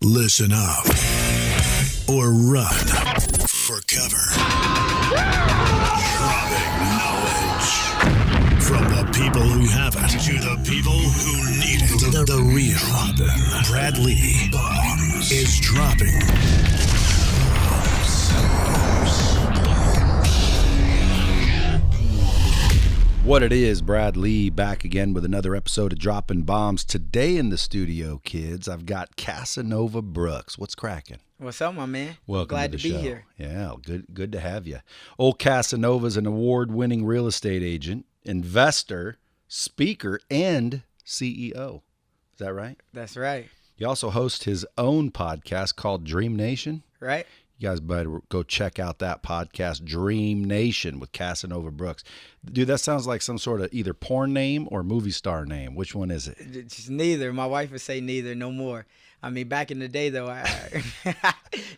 Listen up or run for cover. Dropping knowledge from the people who have it to the people who need it. The real Brad Lee is dropping What it is, Brad Lee, back again with another episode of Dropping Bombs. Today in the studio, kids, I've got Casanova Brooks. What's cracking? What's up, my man? Welcome Glad to the to be show. here. Yeah, good to have you. Old Casanova's an award-winning real estate agent, investor, speaker, and CEO. Is that right? That's right. He also hosts his own podcast called Dream Nation. Right? You guys better go check out that podcast, Dream Nation, with Casanova Brooks. Dude, that sounds like some sort of either porn name or movie star name. Which one is it? It's neither. My wife would say neither, no more. I mean, back in the day, though,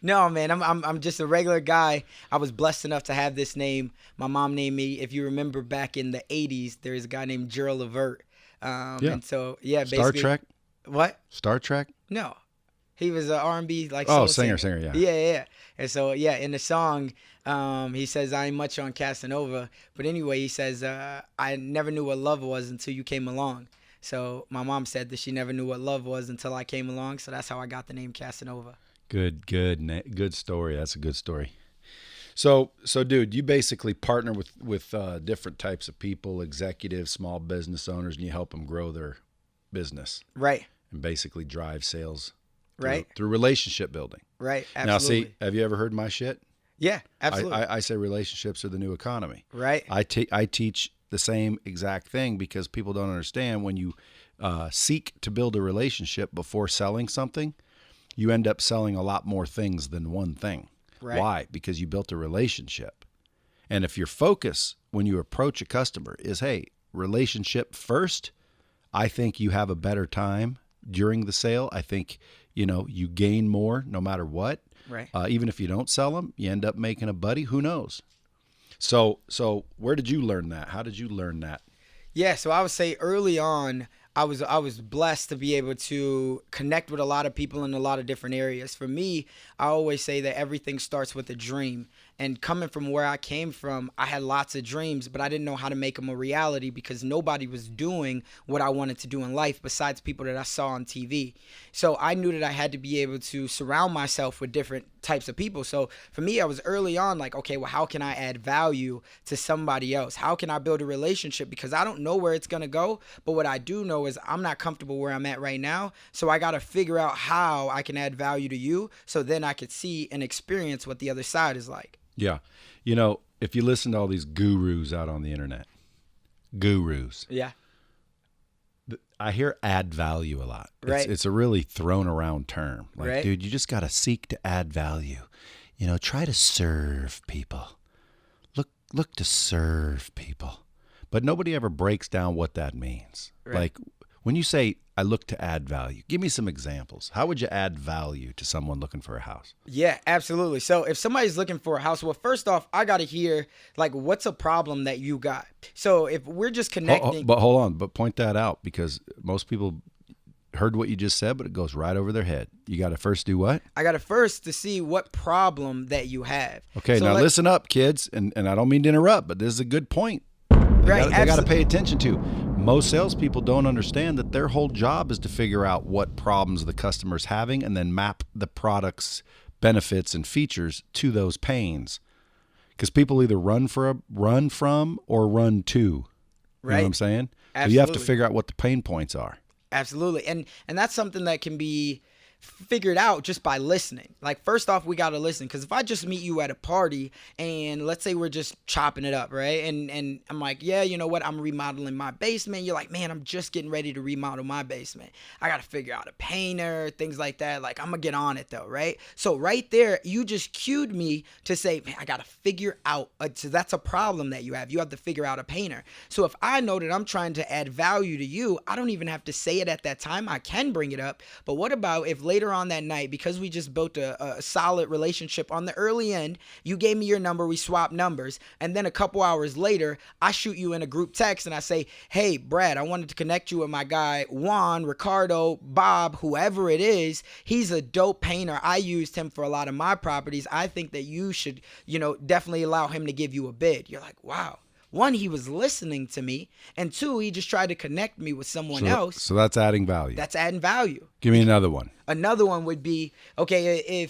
no, man, I'm just a regular guy. I was blessed enough to have this name. My mom named me. If you remember back in the 80s, there was a guy named Gerald Levert. Yeah. And so, yeah, basically. Star Trek? What? Star Trek? No. He was an R&B like Oh, soul singer, yeah. Yeah. And so, yeah, in the song, he says, I ain't much on Casanova. But anyway, he says, I never knew what love was until you came along. So my mom said that she never knew what love was until I came along. So that's how I got the name Casanova. Good story. That's a good story. So, dude, you basically partner with different types of people, executives, small business owners, and you help them grow their business. Right. And basically drive sales. Right. Through relationship building. Right. Absolutely. Now, see, have you ever heard my shit? Yeah, absolutely. I say relationships are the new economy. Right. I teach the same exact thing because people don't understand when you seek to build a relationship before selling something, you end up selling a lot more things than one thing. Right. Why? Because you built a relationship. And if your focus when you approach a customer is, hey, relationship first, I think you have a better time during the sale. I think, you gain more no matter what. Right. Even if you don't sell them, you end up making a buddy. Who knows? So where did you learn that? How did you learn that? Yeah, so I would say early on, I was blessed to be able to connect with a lot of people in a lot of different areas. For me, I always say that everything starts with a dream. And coming from where I came from, I had lots of dreams, but I didn't know how to make them a reality because nobody was doing what I wanted to do in life besides people that I saw on TV. So I knew that I had to be able to surround myself with different types of people. So for me, I was early on like, okay, well, how can I add value to somebody else? How can I build a relationship? Because I don't know where it's going to go, but what I do know is I'm not comfortable where I'm at right now. So I got to figure out how I can add value to you so then I could see and experience what the other side is like. Yeah. If you listen to all these gurus out on the internet, Yeah. I hear add value a lot. Right. It's a really thrown around term. Like, Right. dude, you just got to seek to add value. Try to serve people. Look to serve people. But nobody ever breaks down what that means. Right. Like when you say, I look to add value, give me some examples. How would you add value to someone looking for a house? Yeah, absolutely. So if somebody's looking for a house, well, first off, I got to hear, like, what's a problem that you got? So if we're just connecting. But hold on, but point that out because most people heard what you just said, but it goes right over their head. You got to first do what? I got to first to see what problem that you have. Okay, so now listen up, kids, and I don't mean to interrupt, but this is a good point. They got to pay attention to. Most salespeople don't understand that their whole job is to figure out what problems the customer's having and then map the product's benefits and features to those pains. Because people either run from or run to. You know what I'm saying? Absolutely. So you have to figure out what the pain points are. Absolutely. And that's something that can be figured out just by listening. Like, first off, we got to listen, because if I just meet you at a party and let's say we're just chopping it up, right? And I'm like, yeah, you know what? I'm remodeling my basement. You're like, man, I'm just getting ready to remodel my basement. I got to figure out a painter, things like that. Like, I'm going to get on it though, right? So right there, you just cued me to say, man, I got to figure out. So that's a problem that you have. You have to figure out a painter. So if I know that I'm trying to add value to you, I don't even have to say it at that time. I can bring it up. But what about if, later on that night, because we just built a solid relationship on the early end, you gave me your number, we swapped numbers, and then a couple hours later, I shoot you in a group text and I say, hey, Brad, I wanted to connect you with my guy, Juan, Ricardo, Bob, whoever it is. He's a dope painter. I used him for a lot of my properties. I think that you should, definitely allow him to give you a bid. You're like, wow. One, he was listening to me, and two, he just tried to connect me with someone else. So that's adding value. That's adding value. Give me another one. Another one would be, okay,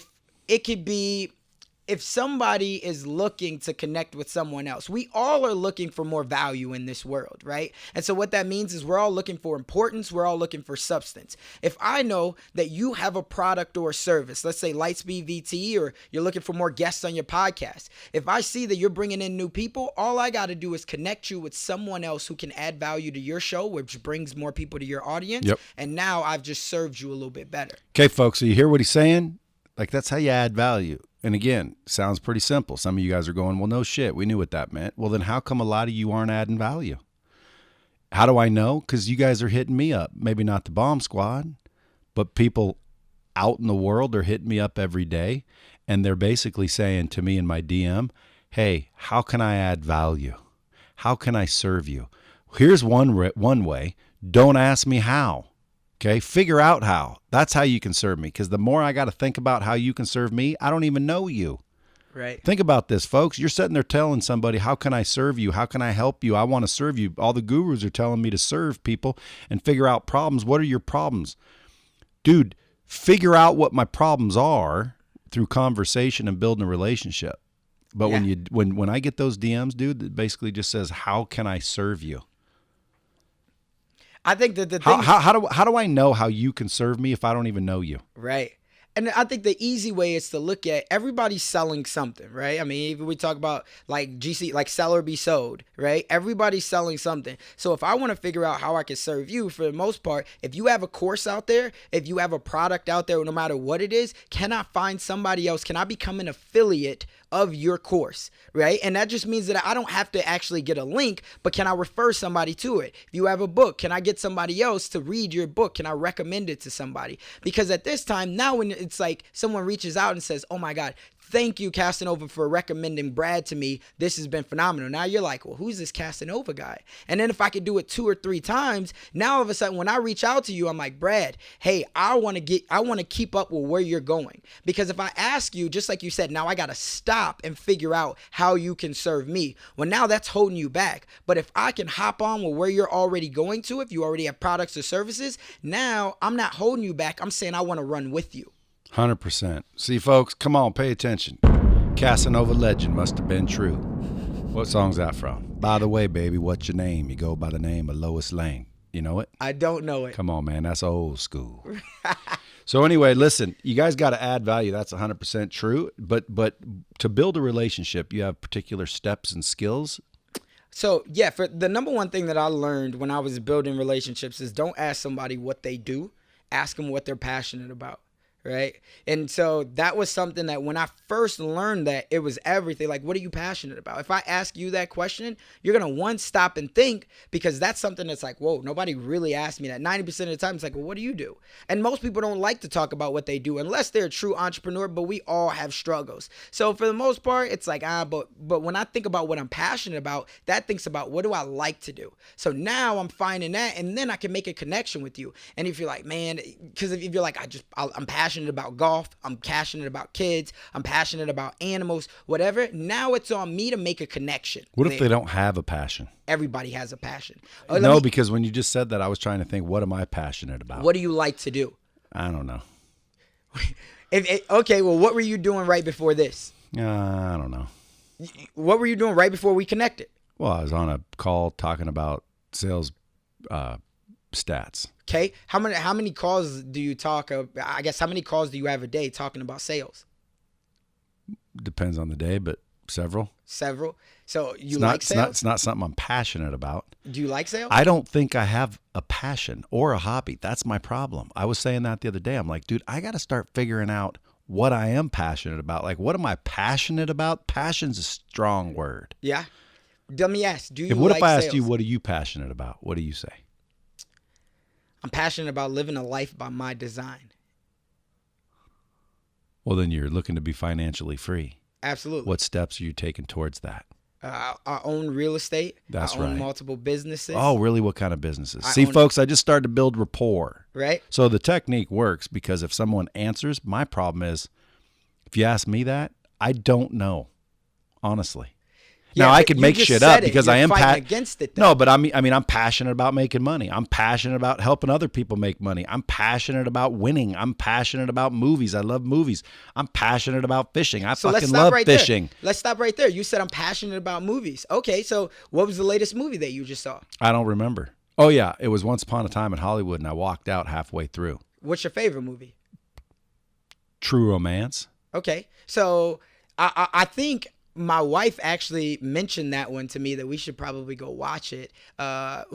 if somebody is looking to connect with someone else. We all are looking for more value in this world, right? And so what that means is we're all looking for importance. We're all looking for substance. If I know that you have a product or a service, let's say Lightspeed VTE, or you're looking for more guests on your podcast, if I see that you're bringing in new people, all I got to do is connect you with someone else who can add value to your show, which brings more people to your audience. Yep. And now I've just served you a little bit better. Okay, folks, so you hear what he's saying? Like, that's how you add value. And again, sounds pretty simple. Some of you guys are going, well, no shit, we knew what that meant. Well, then how come a lot of you aren't adding value? How do I know? Because you guys are hitting me up. Maybe not the bomb squad, but people out in the world are hitting me up every day. And they're basically saying to me in my DM, hey, how can I add value? How can I serve you? Here's one way. Don't ask me how. Okay, figure out how. That's how you can serve me, because the more I got to think about how you can serve me, I don't even know you. Right. Think about this, folks. You're sitting there telling somebody, how can I serve you? How can I help you? I want to serve you. All the gurus are telling me to serve people and figure out problems. What are your problems? Dude, figure out what my problems are through conversation and building a relationship. But when I get those DMs, dude, that basically just says, how can I serve you? I think that the thing, how do I know how you can serve me if I don't even know you? right. And I think the easy way is to look at everybody's selling something, right? I mean, even we talk about like GC, like sell or be sold, right? Everybody's selling something. So if I want to figure out how I can serve you, for the most part, if you have a course out there, if you have a product out there, no matter what it is, can I find somebody else? Can I become an affiliate of your course, right? And that just means that I don't have to actually get a link, but can I refer somebody to it? If you have a book, can I get somebody else to read your book? Can I recommend it to somebody? Because at this time, now when it's like someone reaches out and says, oh my God, thank you, Casanova, for recommending Brad to me. This has been phenomenal. Now you're like, well, who's this Casanova guy? And then if I could do it 2 or 3 times, now all of a sudden when I reach out to you, I'm like, Brad, hey, I want to keep up with where you're going. Because if I ask you, just like you said, now I got to stop and figure out how you can serve me. Well, now that's holding you back. But if I can hop on with where you're already going to, if you already have products or services, now I'm not holding you back. I'm saying I want to run with you. 100%. See, folks, come on, pay attention. Casanova legend must have been true. What song's that from? By the way, baby, what's your name? You go by the name of Lois Lane. You know it? I don't know it. Come on, man. That's old school. So anyway, listen, you guys got to add value. That's 100% true. But to build a relationship, you have particular steps and skills. So, yeah, for the number one thing that I learned when I was building relationships is don't ask somebody what they do. Ask them what they're passionate about. Right. And so that was something that when I first learned that, it was everything. Like, what are you passionate about? If I ask you that question, you're going to stop and think, because that's something that's like, whoa, nobody really asked me that. 90% of the time, it's like, well, what do you do? And most people don't like to talk about what they do unless they're a true entrepreneur, but we all have struggles. So for the most part, it's like, but when I think about what I'm passionate about, that thinks about what do I like to do? So now I'm finding that, and then I can make a connection with you. And if you're like, man, because if you're like, I'm passionate about golf, I'm passionate about kids, I'm passionate about animals, whatever. Now it's on me to make a connection. What if they don't have a passion? Everybody has a passion. No, because when you just said that, I was trying to think, what am I passionate about? What do you like to do? I don't know. Okay, well, what were you doing right before this? I don't know. What were you doing right before we connected? Well, I was on a call talking about sales stats. Okay. How many calls do you talk? I guess how many calls do you have a day talking about sales? Depends on the day, but several. Several. So like sales? It's not something I'm passionate about. Do you like sales? I don't think I have a passion or a hobby. That's my problem. I was saying that the other day. I'm like, dude, I got to start figuring out what I am passionate about. Like, what am I passionate about? Passion's a strong word. Yeah. Let me ask, do you What like if I asked sales? you, what are you passionate about? What do you say? I'm passionate about living a life by my design. Well, then you're looking to be financially free. Absolutely. What steps are you taking towards that? I own real estate. That's I own right. multiple businesses. Oh, really? What kind of businesses? See, folks, I just started to build rapport. Right. So the technique works because if someone answers, my problem is, if you ask me that, I don't know, honestly. Yeah, now I could make shit up because I am against it. Though. No, but I mean, I'm passionate about making money. I'm passionate about helping other people make money. I'm passionate about winning. I'm passionate about movies. I love movies. I'm passionate about fishing. I fucking love fishing. There. Let's stop right there. You said I'm passionate about movies. Okay, so what was the latest movie that you just saw? I don't remember. Oh yeah, it was Once Upon a Time in Hollywood, and I walked out halfway through. What's your favorite movie? True Romance. Okay, so I think my wife actually mentioned that one to me that we should probably go watch it.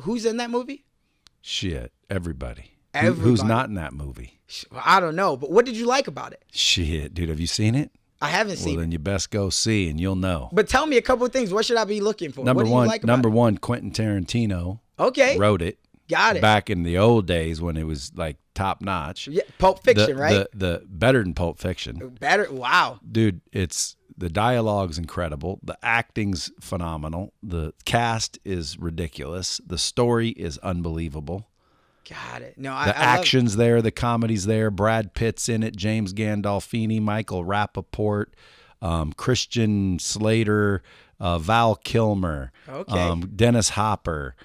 Who's in that movie? Shit, everybody. Everybody. Who's not in that movie? I don't know, but what did you like about it? Shit, dude, have you seen it? I haven't seen it. Well, then you best go see, and you'll know. But tell me a couple of things. What should I be looking for? Number what do you one, like about it? Quentin Tarantino. Okay. Wrote it. Got it. Back in the old days when it was like top notch. Yeah, Pulp Fiction, right? The better than Pulp Fiction. Better. Wow. Dude, the dialogue's incredible. The acting's phenomenal. The cast is ridiculous. The story is unbelievable. Got it. No, the action's there. The comedy's there. Brad Pitt's in it. James Gandolfini, Michael Rappaport, Christian Slater, Val Kilmer, Dennis Hopper,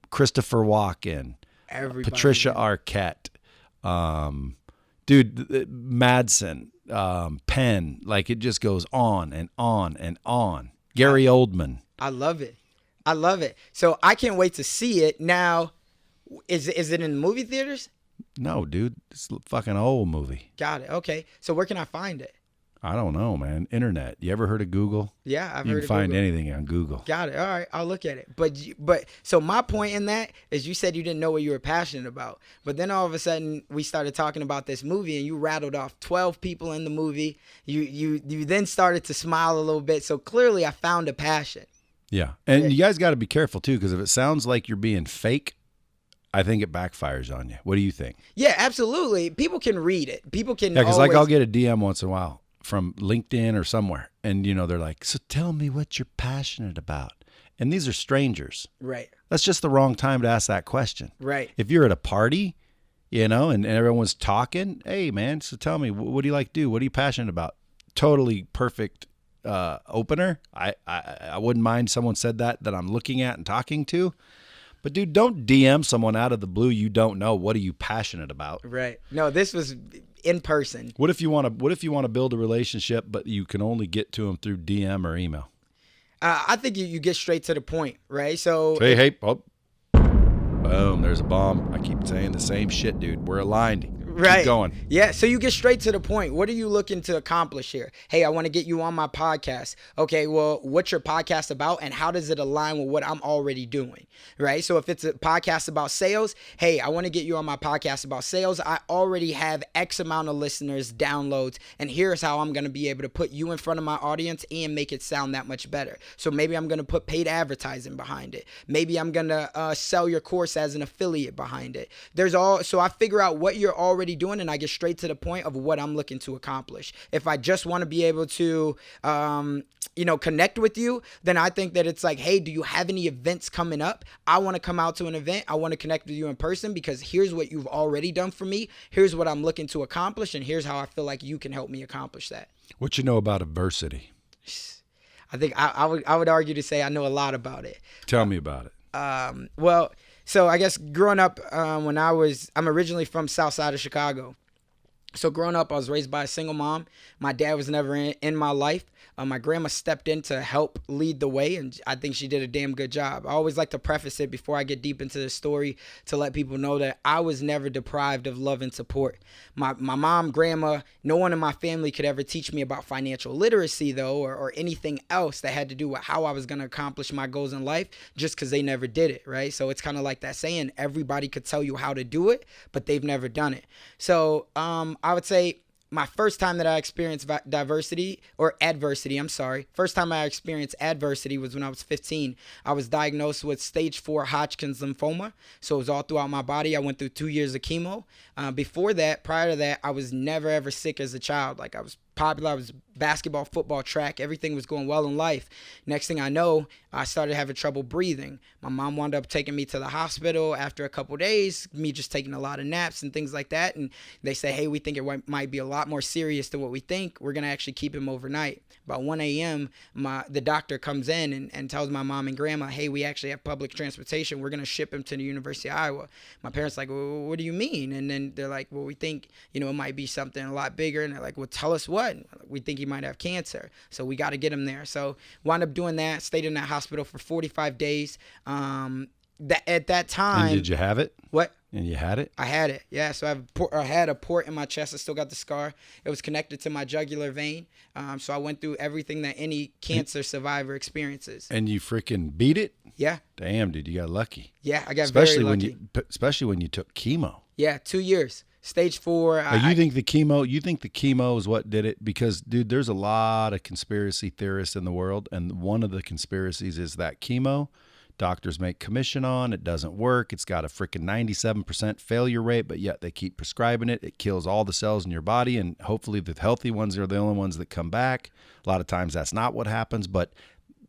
Christopher Walken, Patricia Arquette, Madsen, Penn. Like it just goes on and on and on. Gary Oldman. I love it. I love it. So I can't wait to see it. Now, is it in the movie theaters? No, dude. It's a fucking old movie. Got it. Okay. So where can I find it? I don't know, man. Internet. You ever heard of Google? Yeah, I've heard of Google. You can find Google. anything on Google. Got it. All right, I'll look at it. But so my point in that is you said you didn't know what you were passionate about. But then all of a sudden we started talking about this movie and you rattled off 12 people in the movie. You then started to smile a little bit. So clearly I found a passion. Yeah. And you guys got to be careful too, because if it sounds like you're being fake, I think it backfires on you. What do you think? Yeah, absolutely. People can read it. People can. Yeah, because like I'll get a DM once in a while from LinkedIn or somewhere, and they're like, "So tell me what you're passionate about." And these are strangers. Right. That's just the wrong time to ask that question. Right. If you're at a party, and everyone's talking, hey man, so tell me, what do you like to do? What are you passionate about? Totally perfect opener. I wouldn't mind someone said that I'm looking at and talking to. But dude, don't DM someone out of the blue you don't know. What are you passionate about? Right. No, this was in person. What if you want to build a relationship, but you can only get to them through DM or email? I think you get straight to the point, right? So hey, boom, there's a bomb. I keep saying the same shit, dude. We're aligned. Right. Keep going. Yeah. So you get straight to the point. What are you looking to accomplish here? Hey, I want to get you on my podcast. Okay. Well, what's your podcast about and how does it align with what I'm already doing? Right. So if it's a podcast about sales, hey, I want to get you on my podcast about sales. I already have X amount of listeners, downloads, and here's how I'm going to be able to put you in front of my audience and make it sound that much better. So maybe I'm going to put paid advertising behind it. Maybe I'm going to sell your course as an affiliate behind it. So I figure out what you're already doing and I get straight to the point of what I'm looking to accomplish. If I just want to be able to connect with you, then I think that it's like, hey, do you have any events coming up? I want to come out to an event. I want to connect with you in person because here's what you've already done for me. Here's what I'm looking to accomplish and here's how I feel like you can help me accomplish that. What you know about adversity? I think I would argue to say I know a lot about it. Tell me about it. Well, so I guess growing up, I'm originally from South Side of Chicago. So growing up, I was raised by a single mom. My dad was never in my life. My grandma stepped in to help lead the way, and I think she did a damn good job. I always like to preface it before I get deep into the story to let people know that I was never deprived of love and support. My mom, grandma, no one in my family could ever teach me about financial literacy, though, or anything else that had to do with how I was going to accomplish my goals in life just because they never did it, right? So it's kind of like that saying, everybody could tell you how to do it, but they've never done it. So I would say my first time that I experienced adversity, first time I experienced adversity was when I was 15. I was diagnosed with stage 4 Hodgkin's lymphoma. So it was all throughout my body. I went through 2 years of chemo. Prior to that, I was never ever sick as a child. Like I was popular. I was basketball, football, track. Everything was going well in life. Next thing I know, I started having trouble breathing. My mom wound up taking me to the hospital after a couple days, me just taking a lot of naps and things like that. And they say, hey, we think it might be a lot more serious than what we think. We're going to actually keep him overnight. About 1 a.m., the doctor comes in and tells my mom and grandma, hey, we actually have public transportation. We're going to ship him to the University of Iowa. My parents like, well, what do you mean? And then they're like, well, we think, it might be something a lot bigger. And they're like, well, tell us what. We think he might have cancer. So we got to get him there. So wound up doing that, stayed in that hospital for 45 days. At that time. And did you have it? What? And you had it? I had it, yeah. So I had a port in my chest. I still got the scar. It was connected to my jugular vein. So I went through everything that any cancer survivor experiences. And you freaking beat it? Yeah. Damn, dude, you got lucky. Yeah, I got very lucky. Especially when you took chemo. Yeah, 2 years. Stage 4. You think the chemo is what did it? Because, dude, there's a lot of conspiracy theorists in the world, and one of the conspiracies is that chemo doctors make commission on. It doesn't work. It's got a freaking 97% failure rate, but yet they keep prescribing it. It kills all the cells in your body, and hopefully the healthy ones are the only ones that come back. A lot of times that's not what happens, but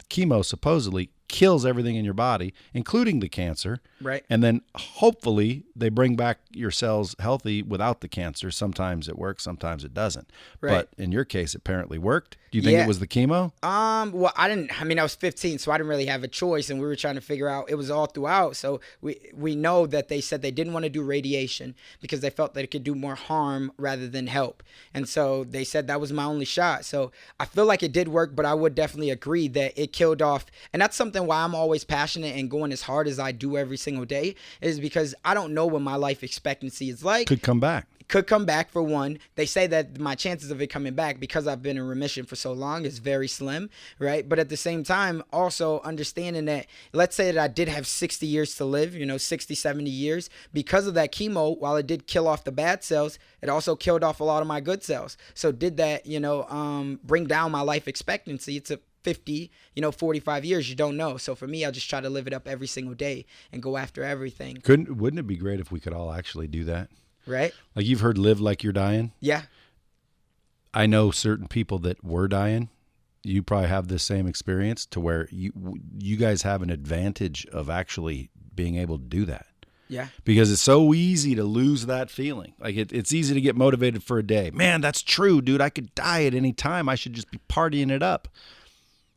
chemo supposedly kills everything in your body, including the cancer. Right. And then hopefully they bring back your cells healthy without the cancer. Sometimes it works, sometimes it doesn't. Right. But in your case, it apparently worked. Do you think it was the chemo? Well, I was 15, so I didn't really have a choice, and we were trying to figure out, it was all throughout. So we know that they said they didn't want to do radiation because they felt that it could do more harm rather than help. And so they said that was my only shot. So I feel like it did work, but I would definitely agree that it killed off. And that's something why I'm always passionate and going as hard as I do every single day, is because I don't know what my life expectancy is like. Could come back For one. They say that my chances of it coming back, because I've been in remission for so long, is very slim, right? But at the same time, also understanding that, let's say that I did have 60 years to live, 60, 70 years. Because of that chemo, while it did kill off the bad cells, it also killed off a lot of my good cells. So did that, bring down my life expectancy? It's a 50, 45 years, you don't know. So for me, I just try to live it up every single day and go after everything. Wouldn't it be great if we could all actually do that? Right? Like, you've heard live like you're dying? Yeah. I know certain people that were dying. You probably have this same experience, to where you guys have an advantage of actually being able to do that. Yeah. Because it's so easy to lose that feeling. Like, it's easy to get motivated for a day. Man, that's true, dude. I could die at any time. I should just be partying it up.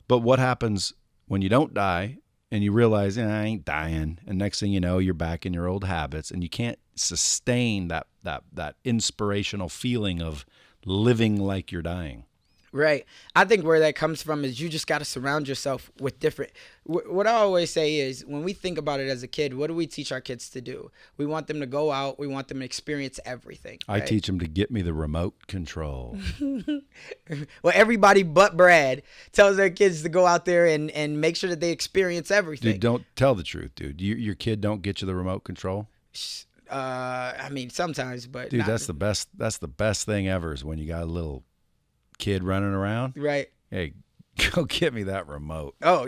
But what happens when you don't die and you realize, I ain't dying, and next thing you know, you're back in your old habits, and you can't sustain that inspirational feeling of living like you're dying. Right. I think where that comes from is you just got to surround yourself with different. What I always say is, when we think about it as a kid, what do we teach our kids to do? We want them to go out. We want them to experience everything. Right? I teach them to get me the remote control. Well, everybody but Brad tells their kids to go out there and make sure that they experience everything. Dude, don't tell the truth, dude. Your kid don't get you the remote control? Sometimes, but dude, that's the best. That's the best thing ever, is when you got a little kid running around. Right. Hey, go get me that remote. Oh,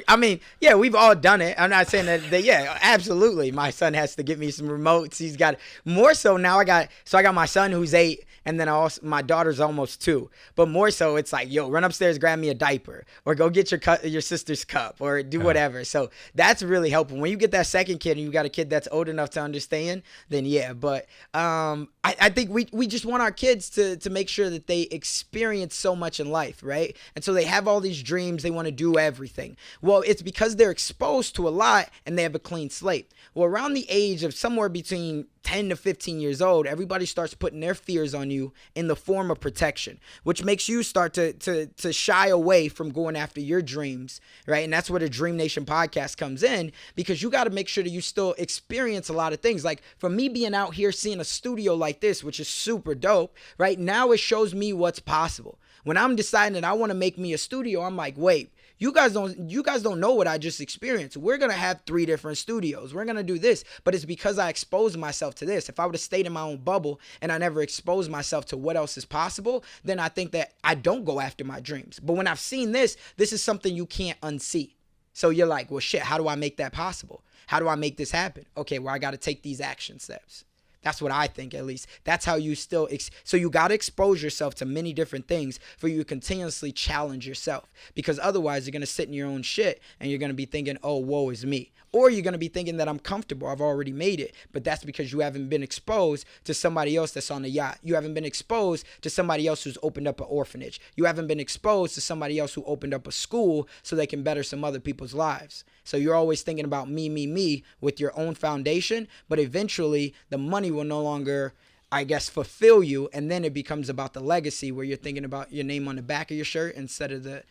yeah, we've all done it. I'm not saying that yeah, absolutely. My son has to get me some remotes. He's got more so now. I got my son who's 8, and then my daughter's almost 2. But more so, it's like, yo, run upstairs, grab me a diaper, or go get your sister's cup, or do whatever. So that's really helpful. When you get that second kid and you got a kid that's old enough to understand, then yeah. But I think we just want our kids to make sure that they experience so much in life, right? And so they have all these dreams. They want to do everything. Well, it's because they're exposed to a lot and they have a clean slate. Well, around the age of somewhere between 10 to 15 years old, everybody starts putting their fears on you in the form of protection, which makes you start to shy away from going after your dreams, right? And that's where the Dream Nation podcast comes in, because you got to make sure that you still experience a lot of things. Like, for me being out here seeing a studio like this, which is super dope, right? Now it shows me what's possible. When I'm deciding that I want to make me a studio, I'm like, wait, you guys don't know what I just experienced. We're going to have 3 different studios. We're going to do this, but it's because I exposed myself to this. If I would have stayed in my own bubble and I never exposed myself to what else is possible, then I think that I don't go after my dreams. But when I've seen this is something you can't unsee. So you're like, well, shit, how do I make that possible? How do I make this happen? Okay, well, I got to take these action steps. That's what I think, at least. That's how you still, so you got to expose yourself to many different things for you to continuously challenge yourself. Because otherwise, you're going to sit in your own shit and you're going to be thinking, oh, woe is me. Or you're going to be thinking that I'm comfortable. I've already made it. But that's because you haven't been exposed to somebody else that's on the yacht. You haven't been exposed to somebody else who's opened up an orphanage. You haven't been exposed to somebody else who opened up a school so they can better some other people's lives. So you're always thinking about me with your own foundation. But eventually, the money will no longer, I guess, fulfill you. And then it becomes about the legacy where you're thinking about your name on the back of your shirt instead of the,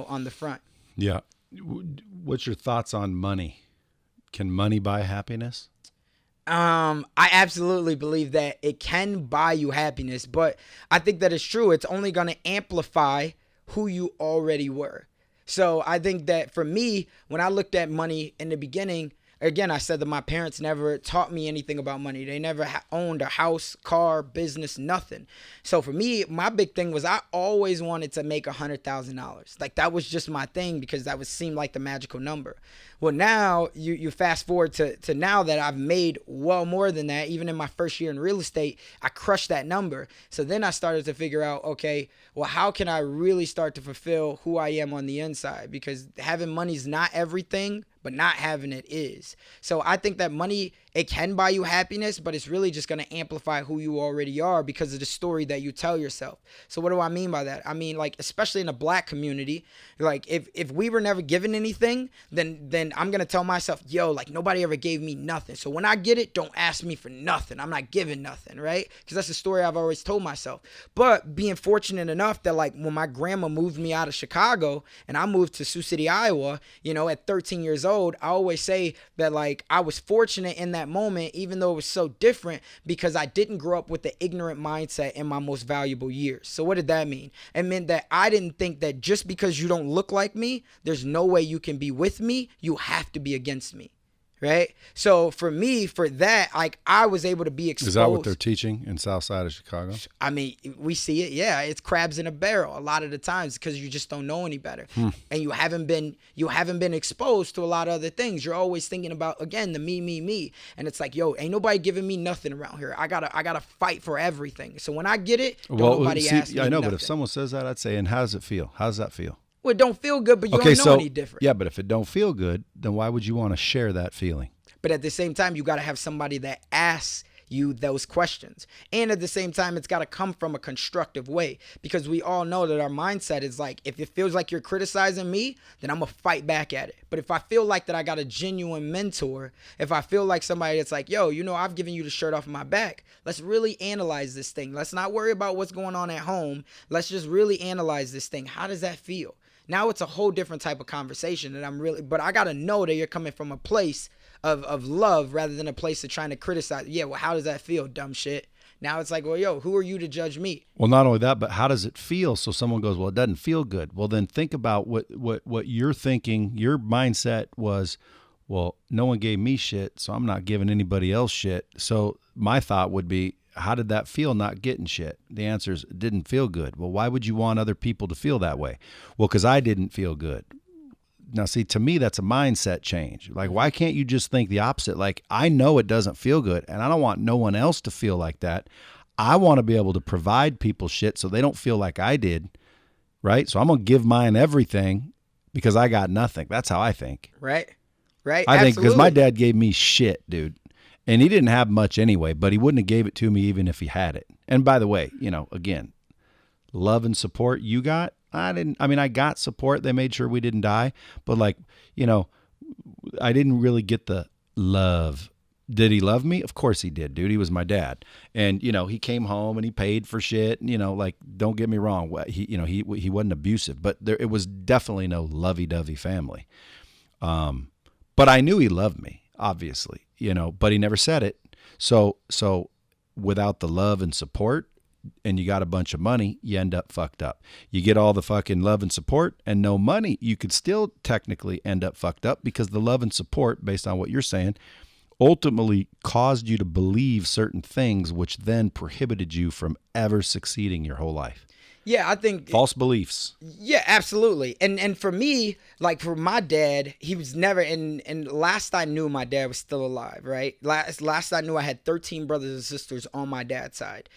on the front. Yeah. What's your thoughts on money? Can money buy happiness? I absolutely believe that it can buy you happiness, but I think that it's true. It's only going to amplify who you already were. So I think that for me, when I looked at money in the beginning, again, I said that my parents never taught me anything about money. They never owned a house, car, business, nothing. So for me, my big thing was I always wanted to make $100,000. Like that was just my thing because that would seem like the magical number. Well, now you fast forward to now that I've made well more than that. Even in my first year in real estate, I crushed that number. So then I started to figure out, okay, well, how can I really start to fulfill who I am on the inside? Because having money is not everything, but not having it is. So I think that money, it can buy you happiness, but it's really just going to amplify who you already are because of the story that you tell yourself. So what do I mean by that? I mean, like, especially in the Black community, like if we were never given anything, then I'm going to tell myself, yo, like nobody ever gave me nothing. So when I get it, don't ask me for nothing. I'm not giving nothing, right? Because that's the story I've always told myself. But being fortunate enough that like when my grandma moved me out of Chicago and I moved to Sioux City, Iowa, at 13 years old, I always say that like I was fortunate in that moment, even though it was so different because I didn't grow up with the ignorant mindset in my most valuable years. So what did that mean? It meant that I didn't think that just because you don't look like me, there's no way you can be with me. You have to be against me. Right. So for me, for that, like I was able to be exposed. Is that what they're teaching in South Side of Chicago? I mean, we see it. Yeah. It's crabs in a barrel a lot of the times because you just don't know any better. And you haven't been exposed to a lot of other things. You're always thinking about, again, the me. And it's like, yo, ain't nobody giving me nothing around here. I gotta fight for everything. So when I get it, nobody ask me I know, nothing. but if someone says that, I'd say, and how does it feel? How does that feel? Well, it don't feel good, but you don't know any different. Yeah, but if it don't feel good, then why would you want to share that feeling? But at the same time, you got to have somebody that asks you those questions. And at the same time, it's got to come from a constructive way because we all know that our mindset is like, if it feels like you're criticizing me, then I'm going to fight back at it. But if I feel like that I got a genuine mentor, if I feel like somebody that's like, yo, I've given you the shirt off my back. Let's really analyze this thing. Let's not worry about what's going on at home. Let's just really analyze this thing. How does that feel? Now it's a whole different type of conversation but I got to know that you're coming from a place of love rather than a place of trying to criticize. Yeah, well, how does that feel, dumb shit? Now it's like, well, yo, who are you to judge me? Well, not only that, but how does it feel? So someone goes, well, it doesn't feel good. Well, then think about what you're thinking. Your mindset was, well, no one gave me shit, so I'm not giving anybody else shit. So my thought would be, how did that feel not getting shit? The answer is it didn't feel good. Well, why would you want other people to feel that way? Well, because I didn't feel good. Now, see, to me, that's a mindset change. Like, why can't you just think the opposite? Like, I know it doesn't feel good, and I don't want no one else to feel like that. I want to be able to provide people shit so they don't feel like I did, right? So I'm going to give mine everything because I got nothing. That's how I think. Right. I think because my dad gave me shit, dude. And he didn't have much anyway, but he wouldn't have gave it to me even if he had it. And by the way, again, love and support you got, I got support. They made sure we didn't die, but I didn't really get the love. Did he love me? Of course he did, dude. He was my dad. And, he came home and he paid for shit. Don't get me wrong. He wasn't abusive, but it was definitely no lovey-dovey family. But I knew he loved me, obviously, but he never said it. So without the love and support, and you got a bunch of money, you end up fucked up. You get all the fucking love and support and no money, you could still technically end up fucked up, because the love and support, based on what you're saying, ultimately caused you to believe certain things, which then prohibited you from ever succeeding your whole life. Yeah, I think false beliefs. Yeah, absolutely. And for me, like for my dad, he was never, and last I knew my dad was still alive, right? Last I knew I had 13 brothers and sisters on my dad's side.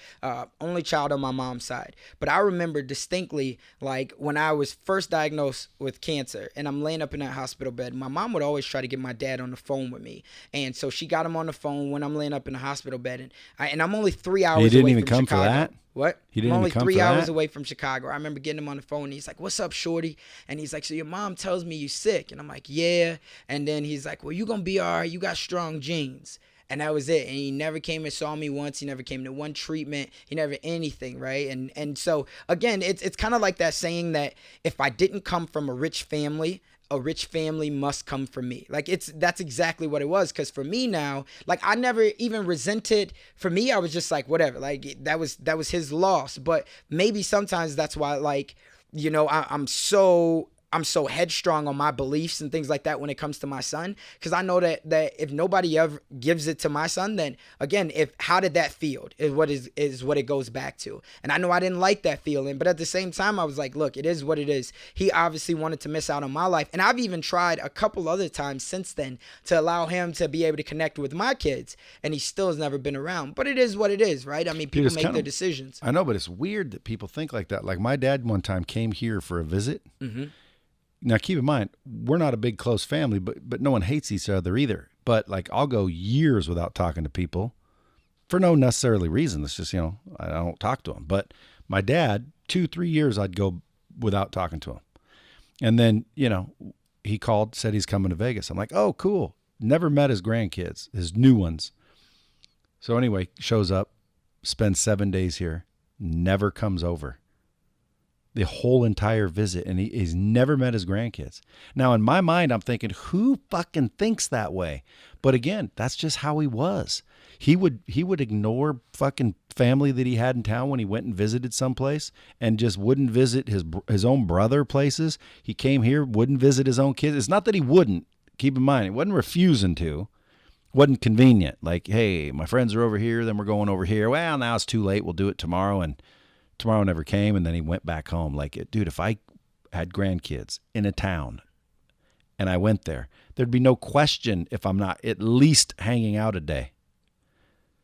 Only child on my mom's side. But I remember distinctly, like when I was first diagnosed with cancer and I'm laying up in that hospital bed, my mom would always try to get my dad on the phone with me. And so she got him on the phone when I'm laying up in the hospital bed, and I'm only 3 hours away from Chicago. He didn't even come for that? What? He didn't I'm only even come 3 for hours that? away from Chicago. I remember getting him on the phone and he's like, "What's up, shorty?" And he's like, "So your mom tells me you sick." And I'm like, "Yeah." And then he's like, "Well, you gonna be all right. You got strong genes." And that was it. And he never came and saw me once. He never came to one treatment. He never anything, right? And so again, it's kind of like that saying that if I didn't come from a rich family must come from me. Like that's exactly what it was. Cause for me now, like I never even resented. For me, I was just like, whatever. Like that was his loss. But maybe sometimes that's why, like, you know, I'm so headstrong on my beliefs and things like that when it comes to my son, because I know that if nobody ever gives it to my son, then again, how did that feel is what it goes back to. And I know I didn't like that feeling, but at the same time, I was like, look, it is what it is. He obviously wanted to miss out on my life, and I've even tried a couple other times since then to allow him to be able to connect with my kids, and he still has never been around. But it is what it is, right? I mean, people make their decisions. I know, but it's weird that people think like that. Like my dad one time came here for a visit. Mm-hmm. Now, keep in mind, we're not a big, close family, but no one hates each other either. But, like, I'll go years without talking to people for no necessarily reason. It's just, you know, I don't talk to them. But my dad, 2-3 years, I'd go without talking to him. And then, you know, he called, said he's coming to Vegas. I'm like, oh, cool. Never met his grandkids, his new ones. So anyway, shows up, spends 7 days here, never comes over. The whole entire visit, and he's never met his grandkids. Now, in my mind, I'm thinking, who fucking thinks that way? But again, that's just how he was. He would ignore fucking family that he had in town when he went and visited someplace, and just wouldn't visit his own brother places. He came here, wouldn't visit his own kids. It's not that he wouldn't. Keep in mind, he wasn't refusing to. Wasn't convenient. Like, hey, my friends are over here, then we're going over here. Well, now it's too late. We'll do it tomorrow. And tomorrow never came, and then he went back home. Like, dude, if I had grandkids in a town and I went there, there'd be no question if I'm not at least hanging out a day.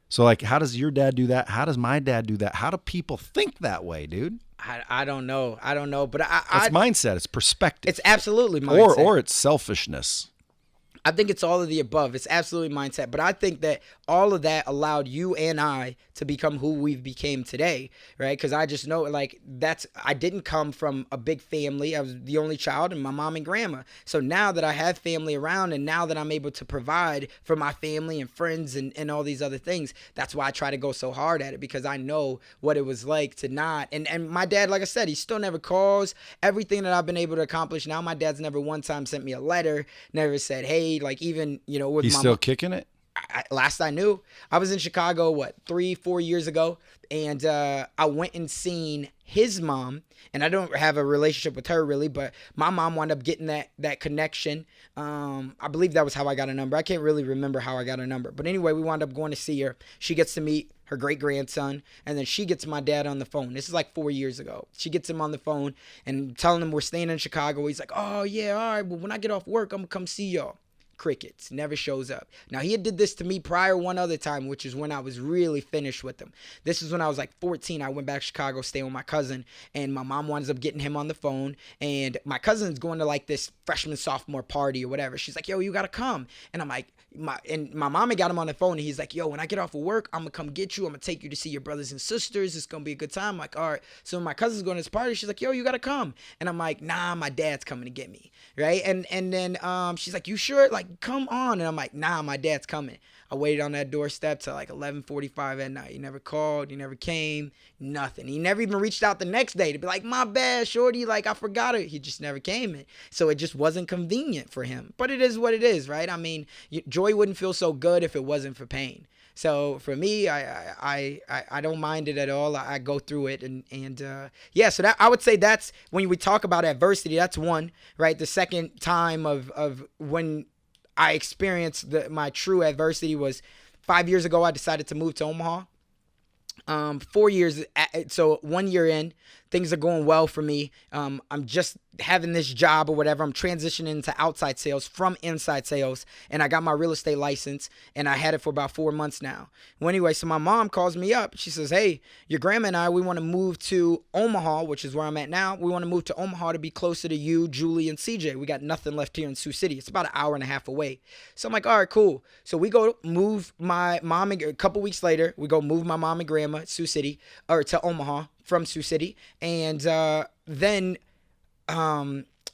So, like, how does your dad do that? How does my dad do that? How do people think that way, dude? I don't know. But it's mindset. It's perspective. It's absolutely mindset. Or it's selfishness. I think it's all of the above. It's absolutely mindset. But I think that all of that allowed you and I to become who we became today, right? Because I just know, like, I didn't come from a big family. I was the only child, and my mom and grandma. So now that I have family around, and now that I'm able to provide for my family and friends and all these other things, that's why I try to go so hard at it, because I know what it was like to not. And my dad, like I said, he still never calls. Everything that I've been able to accomplish now, my dad's never one time sent me a letter, never said, hey, like, even, you know, with he's still kicking it. Last I knew, I was in Chicago, 3-4 years ago, and I went and seen his mom, and I don't have a relationship with her really, but my mom wound up getting that connection. I believe that was how I got a number. I can't really remember how I got a number, but anyway, we wound up going to see her. She gets to meet her great-grandson, and then she gets my dad on the phone. This is like 4 years ago. She gets him on the phone and telling him we're staying in Chicago. He's like, oh yeah, all right, well, when I get off work, I'm gonna come see y'all. Crickets. Never shows up. Now, he had did this to me prior one other time, which is when I was really finished with him. This is when I was like 14. I went back to Chicago, staying with my cousin, and my mom winds up getting him on the phone, and my cousin's going to like this freshman, sophomore party or whatever. She's like, yo, you got to come. And I'm like, my mom had got him on the phone, and he's like, yo, when I get off of work, I'm going to come get you. I'm going to take you to see your brothers and sisters. It's going to be a good time. I'm like, all right. So when my cousin's going to this party, she's like, yo, you got to come. And I'm like, nah, my dad's coming to get me. Right. And then she's like, you sure? Like, come on. And I'm like, nah, my dad's coming. I waited on that doorstep till like 11:45 at night. He never called. He never came. Nothing. He never even reached out the next day to be like, my bad, shorty. Like, I forgot it. He just never came. So it just wasn't convenient for him. But it is what it is, right? I mean, joy wouldn't feel so good if it wasn't for pain. So for me, I don't mind it at all. I go through it, and yeah. So that, I would say, that's when we talk about adversity. That's one, right? The second time of when I experienced my true adversity was 5 years ago. I decided to move to Omaha. 4 years, so 1 year in, things are going well for me. I'm just having this job or whatever. I'm transitioning into outside sales from inside sales, and I got my real estate license, and I had it for about 4 months now. Well, anyway, so my mom calls me up. She says, hey, your grandma and I, we want to move to Omaha, which is where I'm at now. We want to move to Omaha to be closer to you, Julie, and CJ. We got nothing left here in Sioux City. It's about an hour and a half away. So I'm like, all right, cool. So we go move my mom, and a couple weeks later, we go move my mom and grandma Sioux City, or to Omaha from Sioux City. And then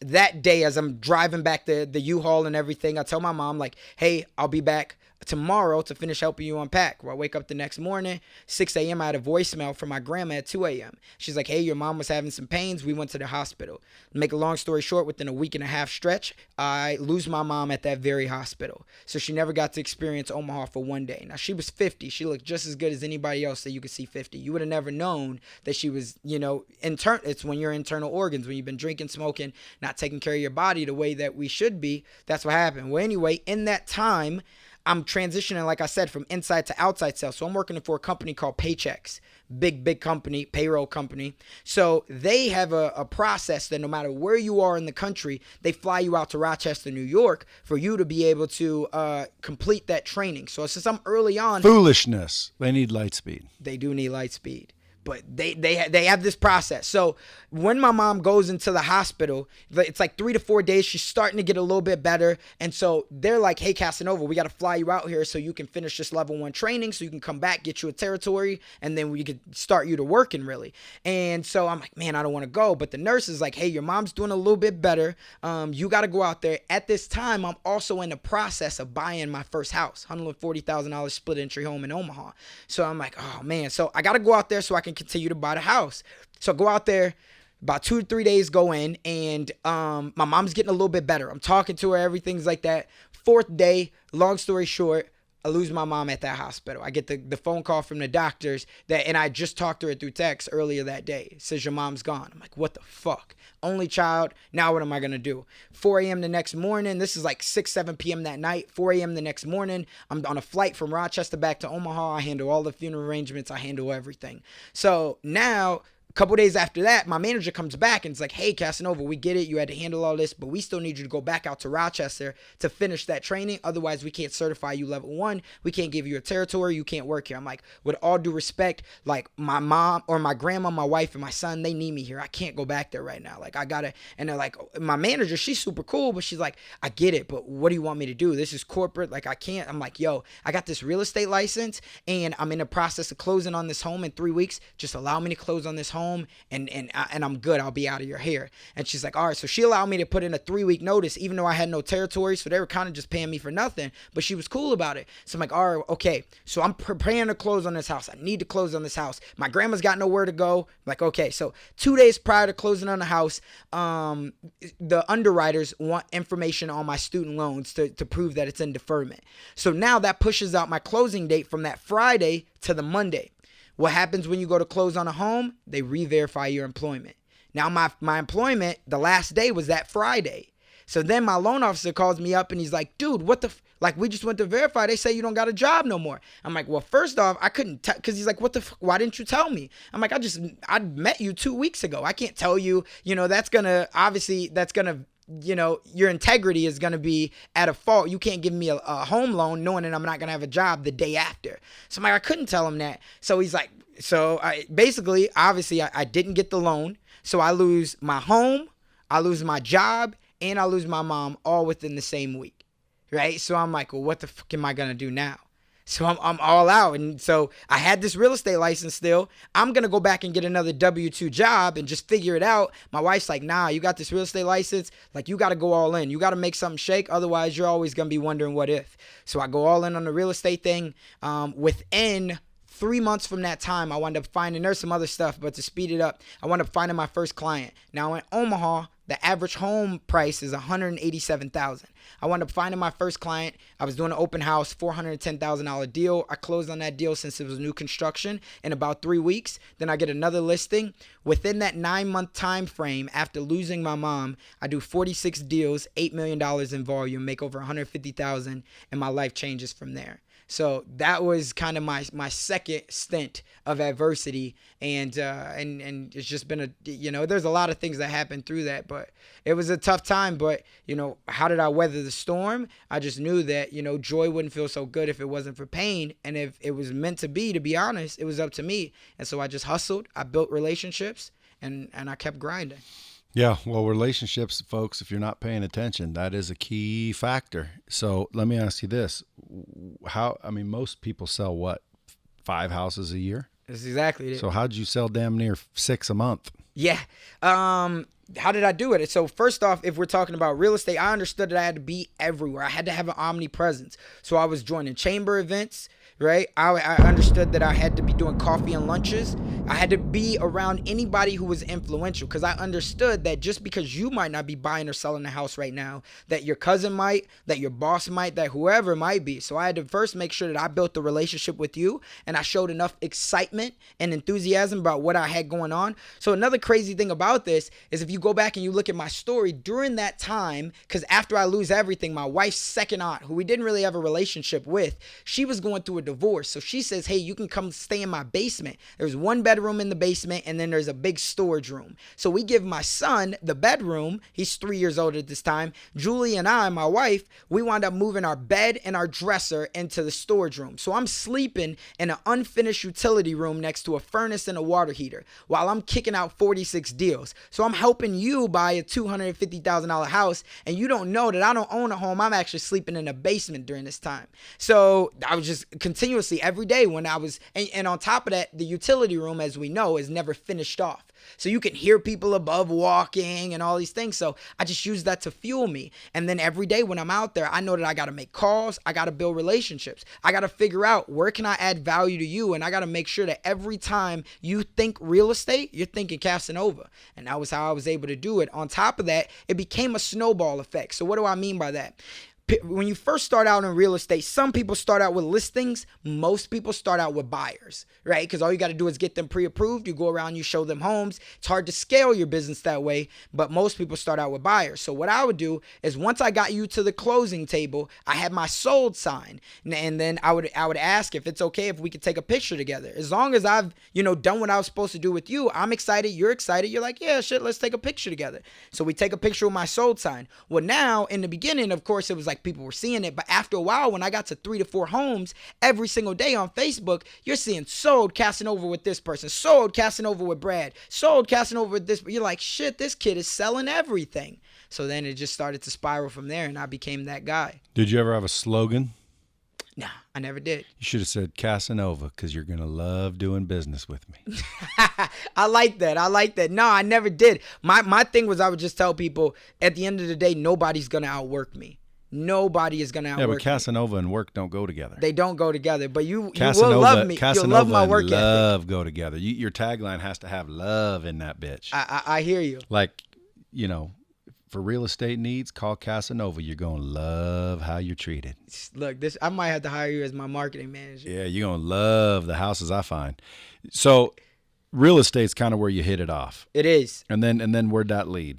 that day, as I'm driving back the U-Haul and everything, I tell my mom, like, hey, I'll be back tomorrow to finish helping you unpack. Well, I wake up the next morning, 6 a.m. I had a voicemail from my grandma at 2 a.m. She's like, hey, your mom was having some pains. We went to the hospital. Make a long story short, within a week and a half stretch, I lose my mom at that very hospital. So she never got to experience Omaha for one day. Now, she was 50. She looked just as good as anybody else that you could see 50. You would have never known that she was, it's when your internal organs, when you've been drinking, smoking, not taking care of your body the way that we should be. That's what happened. Well, anyway, in that time, I'm transitioning, like I said, from inside to outside sales. So I'm working for a company called Paychex. Big company, payroll company. So they have a process that no matter where you are in the country, they fly you out to Rochester, New York for you to be able to complete that training. So since I'm early on. Foolishness. They need light speed. They do need light speed. But they have this process. So when my mom goes into the hospital, it's like 3 to 4 days. She's starting to get a little bit better. And so they're like, hey, Casanova, we got to fly you out here so you can finish this level 1 training, so you can come back, get you a territory, and then we could start you to working really. And so I'm like, man, I don't want to go. But the nurse is like, hey, your mom's doing a little bit better. You got to go out there. At this time, I'm also in the process of buying my first house, $140,000 split entry home in Omaha. So I'm like, oh, man. So I got to go out there so I can continue to buy the house. So go out there, about 2 to 3 days go in, and my mom's getting a little bit better. I'm talking to her, everything's like that. 4th day, long story short, I lose my mom at that hospital. I get the phone call from the doctors and I just talked to her through text earlier that day. It says, your mom's gone. I'm like, what the fuck? Only child. Now what am I going to do? 4 a.m. the next morning. This is like 7 p.m. that night. 4 a.m. the next morning. I'm on a flight from Rochester back to Omaha. I handle all the funeral arrangements. I handle everything. So now, a couple days after that, my manager comes back and it's like, hey, Casanova, we get it. You had to handle all this, but we still need you to go back out to Rochester to finish that training. Otherwise, we can't certify you level 1. We can't give you a territory. You can't work here. I'm like, with all due respect, like my mom or my grandma, my wife, and my son, they need me here. I can't go back there right now. Like, I gotta, and they're like, my manager, she's super cool, but she's like, I get it, but what do you want me to do? This is corporate. Like, I can't. I'm like, yo, I got this real estate license and I'm in the process of closing on this home in 3 weeks. Just allow me to close on this home. And I'm good. I'll be out of your hair. And she's like, all right. So she allowed me to put in a 3-week notice, even though I had no territory. So they were kind of just paying me for nothing, but she was cool about it. So I'm like, all right, okay. So I'm preparing to close on this house. I need to close on this house. My grandma's got nowhere to go. I'm like, okay. So 2 days prior to closing on the house, the underwriters want information on my student loans to prove that it's in deferment. So now that pushes out my closing date from that Friday to the Monday. What happens when you go to close on a home? They re-verify your employment. Now, my employment, the last day was that Friday. So then my loan officer calls me up and he's like, dude, what the like, we just went to verify. They say you don't got a job no more. I'm like, well, first off, I couldn't tell, because he's like, why didn't you tell me? I'm like, I met you 2 weeks ago. I can't tell you, that's going to, your integrity is going to be at a fault. You can't give me a home loan knowing that I'm not going to have a job the day after. So I'm like, I couldn't tell him that. So he's like, I didn't get the loan. So I lose my home, I lose my job, and I lose my mom all within the same week. Right? So I'm like, well, what the fuck am I going to do now? So I'm all out. And so I had this real estate license still. I'm going to go back and get another W-2 job and just figure it out. My wife's like, nah, you got this real estate license. Like, you got to go all in. You got to make something shake. Otherwise, you're always going to be wondering what if. So I go all in on the real estate thing. Within 3 months from that time, I wound up finding, there's some other stuff, but to speed it up, I wound up finding my first client. Now in Omaha, The average home price is $187,000. I wound up finding my first client. I was doing an open house, $410,000 deal. I closed on that deal since it was new construction in about 3 weeks. Then I get another listing. Within that 9-month time frame, after losing my mom, I do 46 deals, $8 million in volume, make over $150,000, and my life changes from there. So that was kind of my second stint of adversity, and it's just been there's a lot of things that happened through that, but it was a tough time. But how did I weather the storm? I just knew that joy wouldn't feel so good if it wasn't for pain, and if it was meant to be honest, it was up to me. And so I just hustled, I built relationships, and I kept grinding. Yeah, well, relationships, folks, if you're not paying attention, that is a key factor. So let me ask you this. Most people sell what, 5 houses a year? That's exactly it. So how'd you sell damn near 6 a month? Yeah. How did I do it? So first off, if we're talking about real estate, I understood that I had to be everywhere. I had to have an omnipresence. So I was joining chamber events, right? I understood that I had to be doing coffee and lunches. I had to be around anybody who was influential, because I understood that just because you might not be buying or selling a house right now, that your cousin might, that your boss might, that whoever might be. So I had to first make sure that I built the relationship with you, and I showed enough excitement and enthusiasm about what I had going on. So another crazy thing about this is, if you go back and you look at my story during that time, because after I lose everything, my wife's second aunt, who we didn't really have a relationship with, she was going through a divorce. So she says, hey, you can come stay in my basement. There's 1 bedroom in the basement, and then there's a big storage room. So we give my son the bedroom. He's 3 years old at this time. Julie and I, my wife, we wound up moving our bed and our dresser into the storage room. So I'm sleeping in an unfinished utility room next to a furnace and a water heater while I'm kicking out 46 deals. So I'm helping you buy a $250,000 house, and you don't know that I don't own a home. I'm actually sleeping in a basement during this time. So I was just continuously every day when I was, and on top of that, the utility room, as we know, is never finished off. So you can hear people above walking and all these things. So I just use that to fuel me. And then every day when I'm out there, I know that I got to make calls. I got to build relationships. I got to figure out where can I add value to you. And I got to make sure that every time you think real estate, you're thinking Casanova. And that was how I was able to do it. On top of that, it became a snowball effect. So what do I mean by that? When you first start out in real estate, some people start out with listings. Most people start out with buyers, right? Because all you got to do is get them pre-approved. You go around, you show them homes. It's hard to scale your business that way, but most people start out with buyers. So what I would do is, once I got you to the closing table, I had my sold sign, and then I would ask if it's okay if we could take a picture together. As long as I've done what I was supposed to do with you, I'm excited, you're excited. You're like, yeah, shit, let's take a picture together. So we take a picture with my sold sign. Well, now in the beginning, of course, it was like people were seeing it, but after a while, when I got to 3 to 4 homes every single day on Facebook, you're seeing sold Casanova with this person, sold Casanova with Brad, sold Casanova with this. You're like, shit, this kid is selling everything. So then it just started to spiral from there, and I became that guy. Did you ever have a slogan? No, I never did. You should have said Casanova, because you're going to love doing business with me. I like that. No, I never did. My thing was, I would just tell people, at the end of the day, nobody's going to outwork me. Nobody is going to outwork me. Yeah, but Casanova and work don't go together. They don't go together, but you will love me. Casanova, you'll love my work and love go together. Your tagline has to have love in that bitch. I hear you. Like, for real estate needs, call Casanova. You're going to love how you're treated. Look, I might have to hire you as my marketing manager. Yeah, you're going to love the houses I find. So real estate's kind of where you hit it off. It is. And then where'd that lead?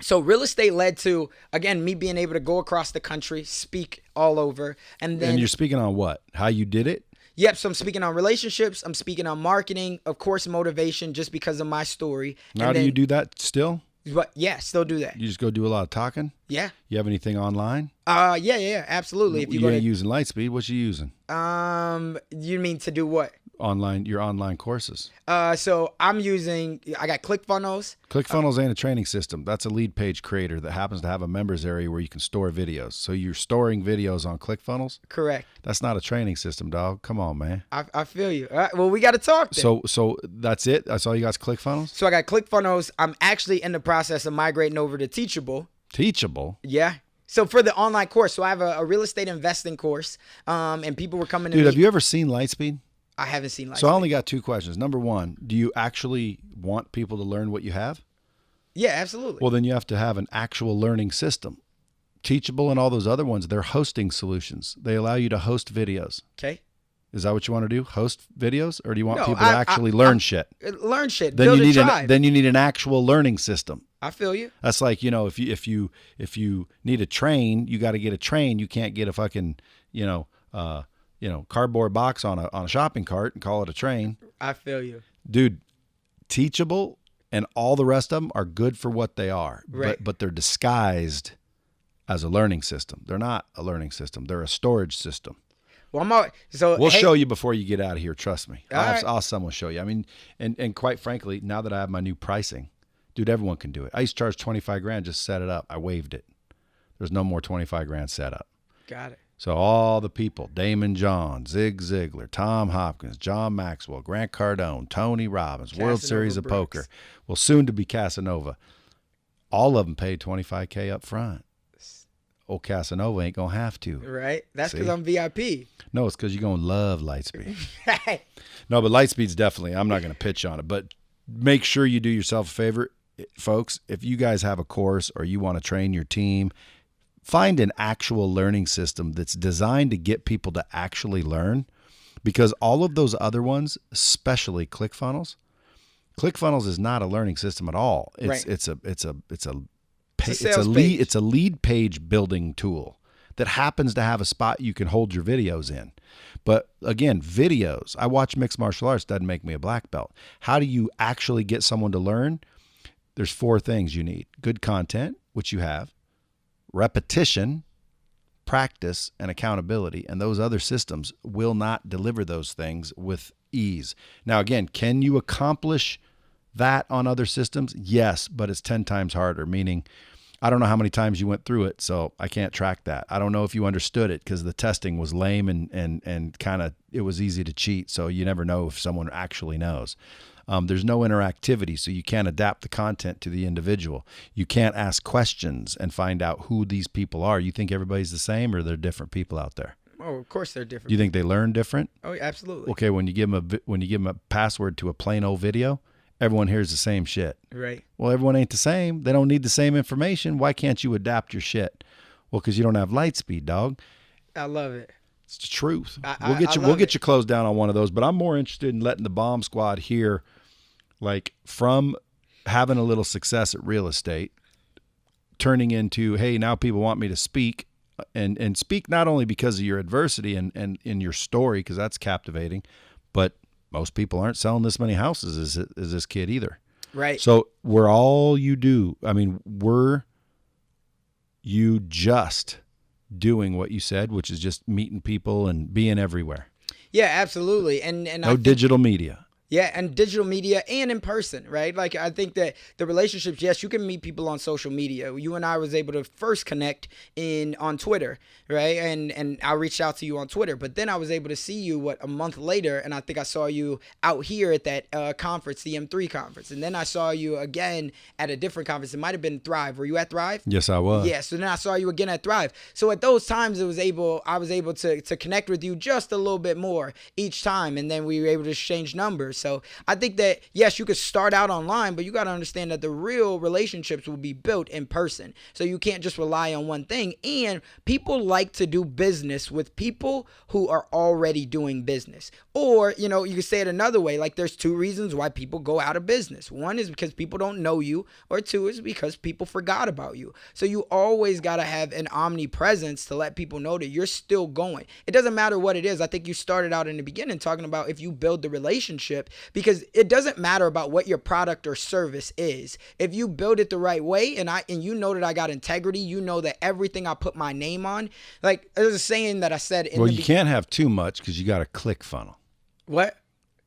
So real estate led to, again, me being able to go across the country, speak all over. And you're speaking on what? How you did it? Yep. So I'm speaking on relationships. I'm speaking on marketing, of course, motivation, just because of my story. Now, do you do that still? But yeah, still do that. You just go do a lot of talking? Yeah. You have anything online? Yeah, absolutely. If you ain't using Lightspeed, what you using? You mean to do what? Your online courses. So I got ClickFunnels. ClickFunnels ain't a training system. That's a lead page creator that happens to have a members area where you can store videos. So you're storing videos on ClickFunnels? Correct. That's not a training system, dog. Come on, man. I feel you. All right, well, we got to talk then. So that's it? That's all you got is ClickFunnels? So I got ClickFunnels. I'm actually in the process of migrating over to Teachable. Teachable? Yeah. So for the online course, so I have a real estate investing course, and people were coming to me. Dude, have you ever seen Lightspeed? I haven't seen Lightspeed. So I only got 2 questions. Number one, do you actually want people to learn what you have? Yeah, absolutely. Well, then you have to have an actual learning system. Teachable and all those other ones, they're hosting solutions. They allow you to host videos. Okay. Is that what you want to do? Host videos, or do you want No, people to actually learn shit? Learn shit. Then Build you a need tribe. then you need an actual learning system. I feel you. That's like, if you need a train, you got to get a train. You can't get a fucking cardboard box on a shopping cart and call it a train. I feel you, dude. Teachable and all the rest of them are good for what they are, right. but they're disguised as a learning system. They're not a learning system. They're a storage system. Well, we'll show you before you get out of here. Trust me. I'll someone show you. I mean, and quite frankly, now that I have my new pricing, dude, everyone can do it. I used to charge $25,000 just set it up. I waived it. There's no more $25,000 set up. Got it. So all the people, Damon John, Zig Ziglar, Tom Hopkins, John Maxwell, Grant Cardone, Tony Robbins, Casanova World Series of Brooks. Poker, well, soon to be Casanova. All of them paid $25,000 up front. Old Casanova ain't going to have to. Right. That's because I'm VIP. No, it's because you're going to love Lightspeed. No, but Lightspeed's definitely, I'm not going to pitch on it, but make sure you do yourself a favor, folks. If you guys have a course or you want to train your team, find an actual learning system that's designed to get people to actually learn, because all of those other ones, especially ClickFunnels is not a learning system at all. It's a lead page building tool that happens to have a spot you can hold your videos in. But again, videos, I watch mixed martial arts, doesn't make me a black belt. How do you actually get someone to learn? There's 4 things you need: good content, which you have, repetition, practice, and accountability. And those other systems will not deliver those things with ease. Now, again, can you accomplish that on other systems? Yes, but it's 10 times harder, meaning I don't know how many times you went through it, so I can't track that. I don't know if you understood it because the testing was lame and kind of, it was easy to cheat, so you never know if someone actually knows. There's no interactivity, so you can't adapt the content to the individual. You can't ask questions and find out who these people are. You think everybody's the same, or they're different people out there? Oh, of course they're different. You think they learn different? Oh, absolutely. Okay, when you give them a password to a plain old video, everyone hears the same shit. Right. Well, everyone ain't the same. They don't need the same information. Why can't you adapt your shit? Well, because you don't have Lightspeed, dog. I love it. It's the truth. We'll get you closed down on one of those, but I'm more interested in letting the bomb squad hear, like, from having a little success at real estate, turning into, hey, now people want me to speak, and speak not only because of your adversity and in your story, because that's captivating, but most people aren't selling this many houses as this kid either. Right. So we're all you do. I mean, were you just doing what you said, which is just meeting people and being everywhere? Yeah, absolutely. And no digital media. Yeah, and digital media and in person, right? Like, I think that the relationships, yes, you can meet people on social media. You and I was able to first connect on Twitter, right? And I reached out to you on Twitter, but then I was able to see you, a month later, and I think I saw you out here at that conference, the M3 conference. And then I saw you again at a different conference. It might have been Thrive. Were you at Thrive? Yes, I was. Yeah, so then I saw you again at Thrive. So at those times, I was able to connect with you just a little bit more each time, and then we were able to exchange numbers. So I think that, yes, you could start out online, but you got to understand that the real relationships will be built in person. So you can't just rely on one thing. And people like to do business with people who are already doing business. Or, you could say it another way. Like, there's 2 reasons why people go out of business. 1 is because people don't know you, or 2 is because people forgot about you. So you always got to have an omnipresence to let people know that you're still going. It doesn't matter what it is. I think you started out in the beginning talking about if you build the relationship, because it doesn't matter about what your product or service is. If you build it the right way, and you know that I got integrity, you know that everything I put my name on, like there's a saying that I said in you can't have too much because you got a ClickFunnels. What?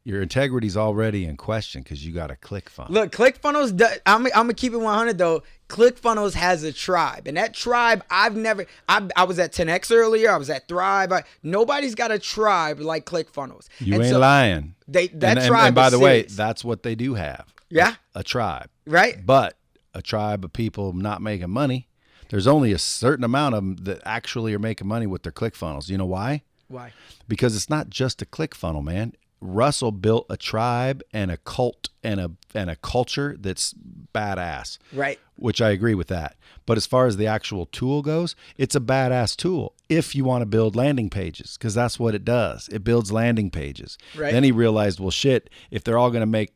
Your integrity's already in question because you got a ClickFunnels. Look, ClickFunnels, I'm going to keep it 100 though. ClickFunnels has a tribe. And that tribe, I was at 10X earlier. I was at Thrive. Nobody's got a tribe like ClickFunnels. You ain't lying. Tribe and by the way, serious. that's what they do have. Yeah. A tribe. Right. But a tribe of people not making money. There's only a certain amount of them that actually are making money with their ClickFunnels. You know why? Why? Because it's not just a ClickFunnel, man. Russell built a tribe and a cult and a culture that's badass. Right. Which I agree with that. But as far as the actual tool goes, it's a badass tool if you want to build landing pages, because that's what it does. It builds landing pages. Right. Then he realized, well, shit, if they're all going to make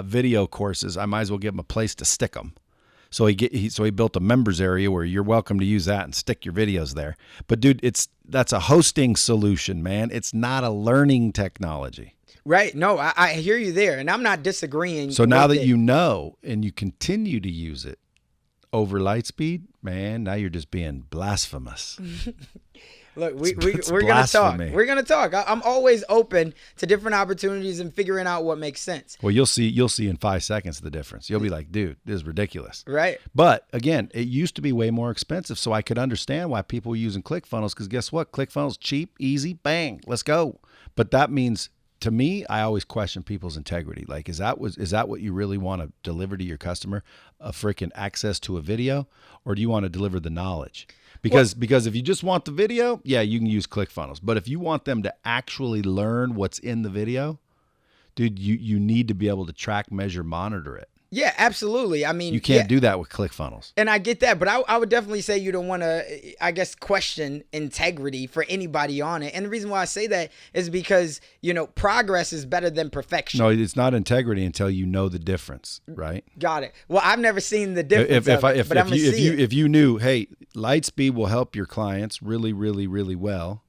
video courses, I might as well give them a place to stick them. So he built a members area where you're welcome to use that and stick your videos there. But dude, that's a hosting solution, man. It's not a learning technology. Right. No, I hear you there, and I'm not disagreeing. So now that you know and you continue to use it over Lightspeed, man, now you're just being blasphemous. Look, we're going to talk. We're going to talk. I'm always open to different opportunities and figuring out what makes sense. Well, you'll see in 5 seconds the difference. You'll be like, dude, this is ridiculous. Right. But again, it used to be way more expensive, so I could understand why people were using ClickFunnels, because guess what? ClickFunnels, cheap, easy, bang, let's go. But that means, to me, I always question people's integrity. Like, is that what you really want to deliver to your customer? A freaking access to a video? Or do you want to deliver the knowledge? Because if you just want the video, yeah, you can use ClickFunnels. But if you want them to actually learn what's in the video, dude, you need to be able to track, measure, monitor it. Yeah, absolutely. I mean, you can't do that with ClickFunnels. And I get that, but I would definitely say you don't want to, I guess, question integrity for anybody on it. And the reason why I say that is because, progress is better than perfection. No, it's not integrity until you know the difference, right? Got it. Well, I've never seen the difference if you knew, hey, Lightspeed will help your clients really, really, really well,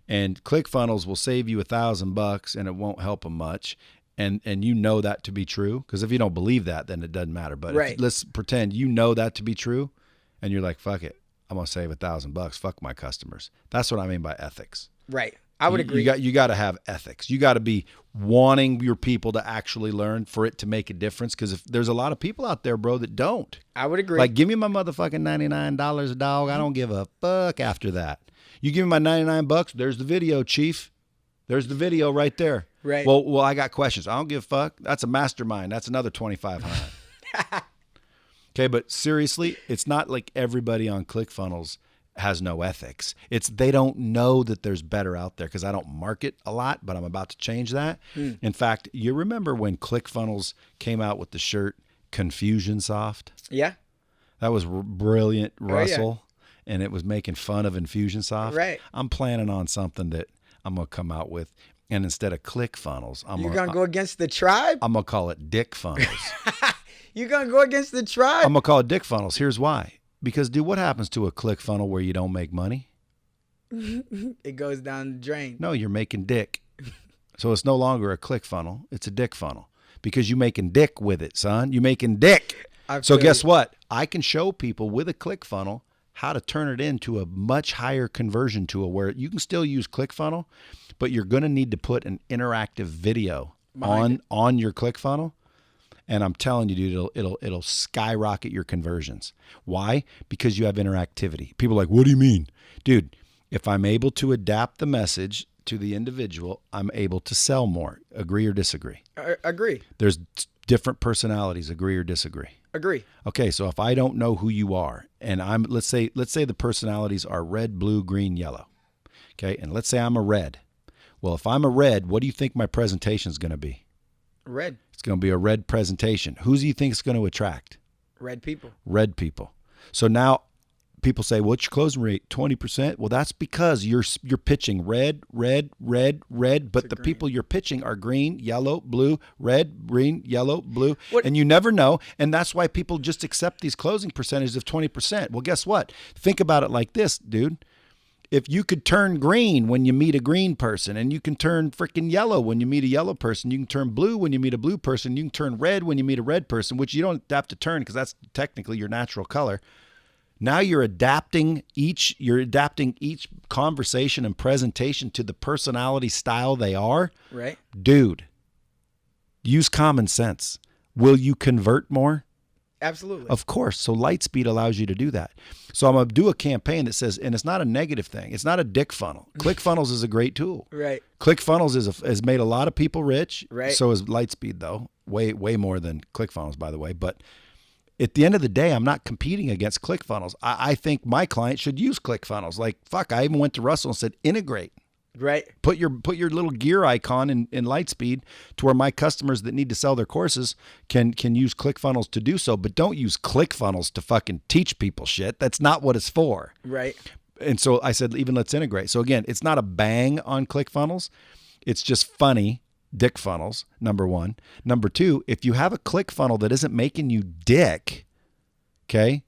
and ClickFunnels will save you $1,000 and it won't help them much. And you know that to be true, because if you don't believe that, then it doesn't matter. But right. Let's pretend you know that to be true, and you're like, fuck it, I'm gonna save $1,000. Fuck my customers. That's what I mean by ethics. Right. I would agree. You got to have ethics. You got to be wanting your people to actually learn for it to make a difference. Because if there's a lot of people out there, bro, that don't. I would agree. Like, give me my motherfucking $99 a dog. I don't give a fuck after that. You give me my $99. There's the video, chief. There's the video right there. Right. Well, I got questions. I don't give a fuck. That's a mastermind. That's another $2,500. Okay, but seriously, it's not like everybody on ClickFunnels has no ethics. It's they don't know that there's better out there, because I don't market a lot, but I'm about to change that. In fact, you remember when ClickFunnels came out with the shirt Confusionsoft? Yeah. That was brilliant, Russell. Oh, yeah. And it was making fun of Infusionsoft. Right. I'm planning on something that I'm going to come out with. And instead of ClickFunnels, you're going to go against the tribe? I'm going to call it Dick Funnels. You're going to go against the tribe? I'm going to call it Dick Funnels. Here's why. Because, dude, what happens to a ClickFunnel where you don't make money? It goes down the drain. No, you're making dick. So it's no longer a ClickFunnel. It's a Dick Funnel. Because you're making dick with it, son. You're making dick. So guess what? I can show people with a ClickFunnel how to turn it into a much higher conversion tool where you can still use ClickFunnel, but you're going to need to put an interactive video on your ClickFunnel. And I'm telling you, dude, it'll skyrocket your conversions. Why? Because you have interactivity. People are like, what do you mean? Dude, if I'm able to adapt the message to the individual, I'm able to sell more. Agree or disagree? Agree. There's different personalities. Agree or disagree? Agree. Okay, so if I don't know who you are, and let's say the personalities are red, blue, green, yellow. Okay, and let's say I'm a red. Well, if I'm a red, what do you think my presentation is going to be? Red. It's going to be a red presentation. Who do you think it's going to attract? Red people. Red people. So now people say, what's your closing rate? 20%? Well, that's because you're pitching red, but the green. people you're pitching are green, yellow, blue, red, green, yellow, blue. And you never know. And that's why people just accept these closing percentages of 20%. Well, guess what? Think about it like this, dude. If you could turn green when you meet a green person, and you can turn freaking yellow when you meet a yellow person, you can turn blue when you meet a blue person, you can turn red when you meet a red person, which you don't have to turn because that's technically your natural color. Now you're adapting each conversation and presentation to the personality style they are. Right. Dude, use common sense. Will you convert more? Absolutely. Of course. So Lightspeed allows you to do that. So I'm going to do a campaign that says, and it's not a negative thing. It's not a dick funnel. ClickFunnels is a great tool. Right. ClickFunnels has made a lot of people rich. Right. So is Lightspeed, though. Way more than ClickFunnels, by the way. But at the end of the day, I'm not competing against ClickFunnels. I think my client should use ClickFunnels. Like, fuck, I even went to Russell and said, integrate. Right. Put your little gear icon in Lightspeed to where my customers that need to sell their courses can use ClickFunnels to do so, but don't use ClickFunnels to fucking teach people shit. That's not what it's for. Right. And so I said, even let's integrate. So again, it's not a bang on ClickFunnels. It's just funny dick funnels, number one. Number two, if you have a ClickFunnel that isn't making you dick, okay,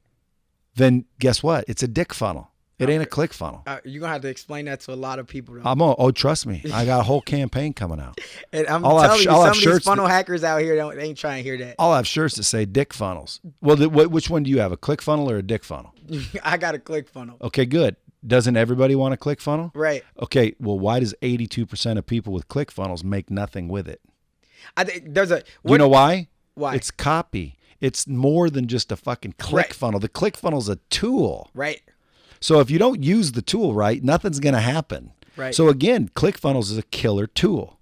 then guess what? It's a dick funnel. It ain't a ClickFunnel. You're going to have to explain that to a lot of people. Though. Oh, trust me. I got a whole campaign coming out. And I'm telling you, some of these funnel hackers out here ain't trying to hear that. I'll have shirts that say dick funnels. Well, which one do you have, a ClickFunnel or a dick funnel? I got a ClickFunnel. Okay, good. Doesn't everybody want a ClickFunnel? Right. Okay, well, why does 82% of people with ClickFunnels make nothing with it? I think there's a... You know why? Why? It's copy. It's more than just a fucking ClickFunnel. The ClickFunnel's a tool. Right. So if you don't use the tool right, nothing's going to happen. Right. So again, ClickFunnels is a killer tool.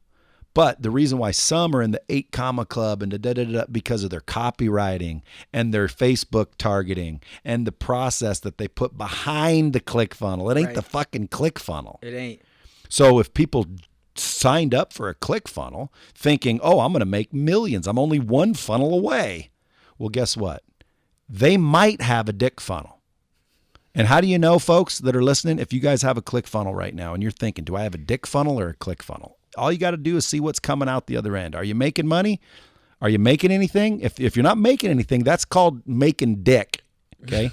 But the reason why some are in the 8 comma club and because of their copywriting and their Facebook targeting and the process that they put behind the ClickFunnel. It ain't the fucking ClickFunnel. It ain't. So if people signed up for a ClickFunnel thinking, oh, I'm going to make millions, I'm only one funnel away. Well, guess what? They might have a dick funnel. And how do you know, folks that are listening, if you guys have a ClickFunnel right now and you're thinking, do I have a dick funnel or a ClickFunnel? All you got to do is see what's coming out the other end. Are you making money? Are you making anything? If you're not making anything, that's called making dick, okay?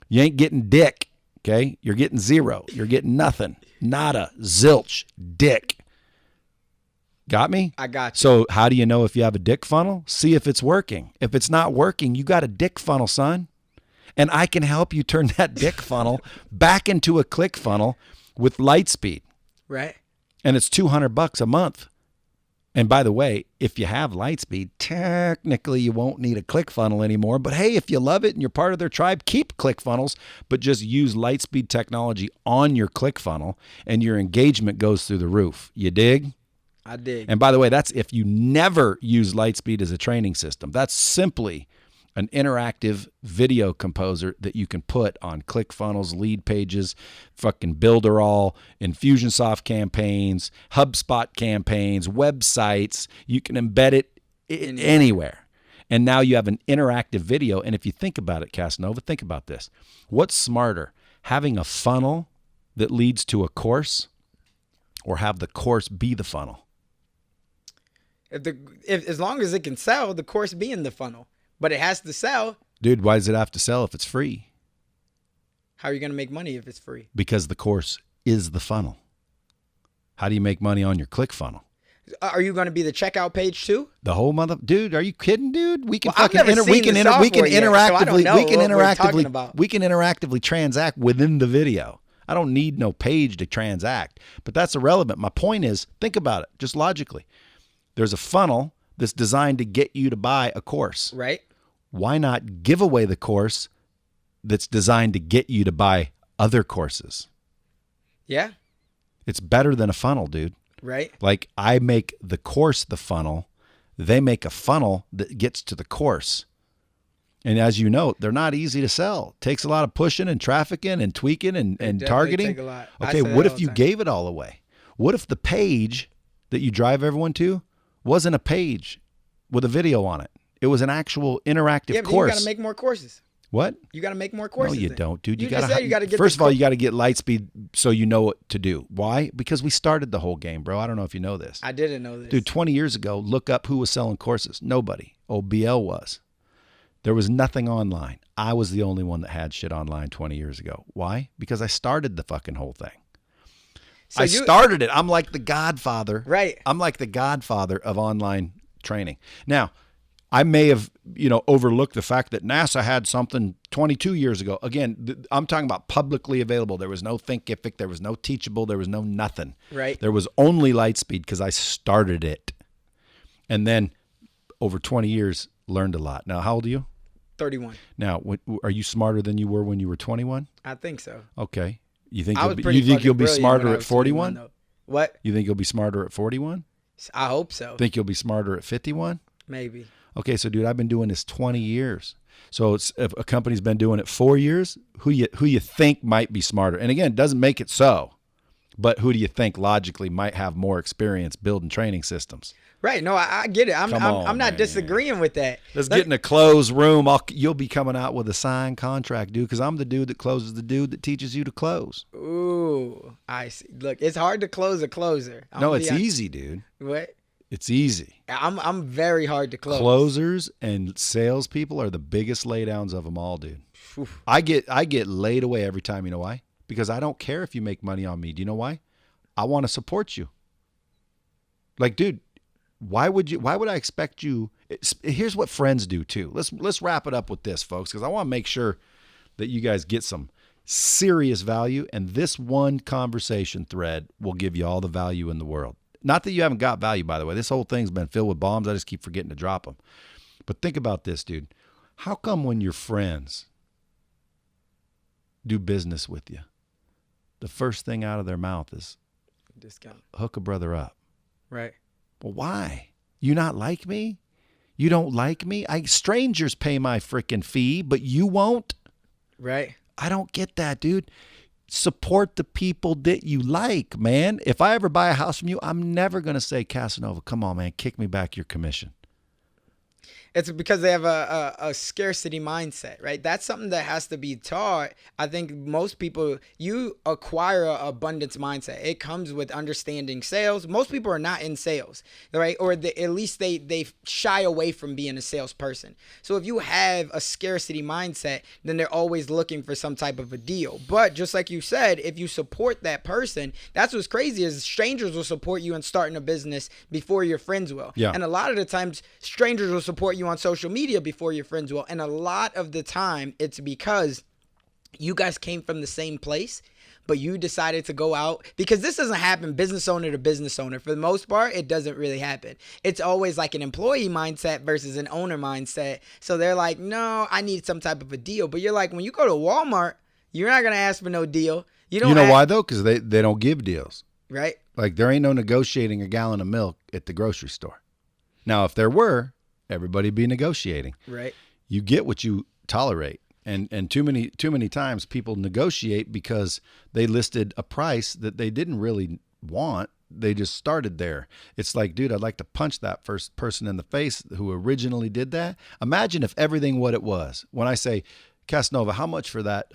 You ain't getting dick, okay? You're getting zero. You're getting nothing. Nada. Zilch. Dick. Got me? I got you. So how do you know if you have a dick funnel? See if it's working. If it's not working, you got a dick funnel, son. And I can help you turn that dick funnel back into a ClickFunnel with Lightspeed. Right. And it's $200 a month. And by the way, if you have Lightspeed, technically you won't need a ClickFunnel anymore. But hey, if you love it and you're part of their tribe, keep ClickFunnels, but just use Lightspeed technology on your ClickFunnel and your engagement goes through the roof. You dig? I dig. And by the way, that's if you never use Lightspeed as a training system. That's simply an interactive video composer that you can put on ClickFunnels, lead pages, fucking Builderall, Infusionsoft campaigns, HubSpot campaigns, websites. You can embed it anywhere. And now you have an interactive video. And if you think about it, Casanova, think about this. What's smarter, having a funnel that leads to a course or have the course be the funnel? If as long as it can sell, the course be in the funnel. But it has to sell. Dude, why does it have to sell if it's free? How are you going to make money if it's free? Because the course is the funnel. How do you make money on your ClickFunnel? Are you going to be the checkout page too? The whole dude, are you kidding, dude? We can Well, we can interactively transact within the video. I don't need no page to transact, but that's irrelevant. My point is, think about it just logically. There's a funnel that's designed to get you to buy a course. Right. Why not give away the course that's designed to get you to buy other courses? Yeah. It's better than a funnel, dude. Right. Like I make the course the funnel. They make a funnel that gets to the course. And as you know, they're not easy to sell. It takes a lot of pushing and trafficking and tweaking and targeting. Take a lot. Okay, what if you gave it all away? What if the page that you drive everyone to wasn't a page with a video on it? It was an actual interactive course. You got to make more courses. What? You got to make more courses. No, you don't, dude. You got to get. First of all, you got to get Lightspeed so you know what to do. Why? Because we started the whole game, bro. I don't know if you know this. I didn't know this. Dude, 20 years ago, look up who was selling courses. Nobody. BL was. There was nothing online. I was the only one that had shit online 20 years ago. Why? Because I started the fucking whole thing. So I started it. I'm like the godfather. Right. I'm like the godfather of online training. Now, I may have, overlooked the fact that NASA had something 22 years ago. Again, I'm talking about publicly available. There was no Thinkific. There was no Teachable. There was no nothing. Right. There was only Lightspeed because I started it. And then over 20 years, learned a lot. Now, how old are you? 31. Now, are you smarter than you were when you were 21? I think so. Okay. You think you'll be smarter at 41? What? You think you'll be smarter at 41? I hope so. Think you'll be smarter at 51? Maybe. Okay, so dude, I've been doing this 20 years. So if a company's been doing it 4 years, who you think might be smarter? And again, it doesn't make it so, But who do you think logically might have more experience building training systems? Right. No, I get it. I'm not disagreeing with that. Let's get in a closed room. You'll be coming out with a signed contract, dude, because I'm the dude that closes the dude that teaches you to close. Ooh, I see. Look, it's hard to close a closer. No, it's easy, dude. What? It's easy. I'm very hard to close. Closers and salespeople are the biggest laydowns of them all, dude. Oof. I get laid away every time. You know why? Because I don't care if you make money on me. Do you know why? I want to support you. Like, dude, why would I expect you? Here's what friends do too. Let's wrap it up with this, folks, because I want to make sure that you guys get some serious value, and this one conversation thread will give you all the value in the world. Not that you haven't got value, by the way. This whole thing's been filled with bombs. I just keep forgetting to drop them. But think about this, dude. How come when your friends do business with you, the first thing out of their mouth is discount, hook a brother up? Right. Well, why? You not like me? You don't like me? Strangers pay my freaking fee, but you won't? Right. I don't get that, dude. Support the people that you like, man. If I ever buy a house from you, I'm never going to say, Casanova, come on, man, kick me back your commission. It's because they have a scarcity mindset, right? That's something that has to be taught. I think most people, you acquire an abundance mindset. It comes with understanding sales. Most people are not in sales, right? Or at least they shy away from being a salesperson. So if you have a scarcity mindset, then they're always looking for some type of a deal. But just like you said, if you support that person, that's what's crazy is strangers will support you in starting a business before your friends will. Yeah. And a lot of the times, strangers will support you on social media before your friends will. And a lot of the time, it's because you guys came from the same place, but you decided to go out, because this doesn't happen business owner to business owner. For the most part, it doesn't really happen. It's always like an employee mindset versus an owner mindset. So they're like, no, I need some type of a deal. But you're like, when you go to Walmart, you're not going to ask for no deal. You know why, though? Because they don't give deals. Right. Like, there ain't no negotiating a gallon of milk at the grocery store. Now, if there were, everybody be negotiating. Right. You get what you tolerate. And too many times people negotiate because they listed a price that they didn't really want. They just started there. It's like, dude, I'd like to punch that first person in the face who originally did that. Imagine if everything what it was. When I say, Casanova, how much for that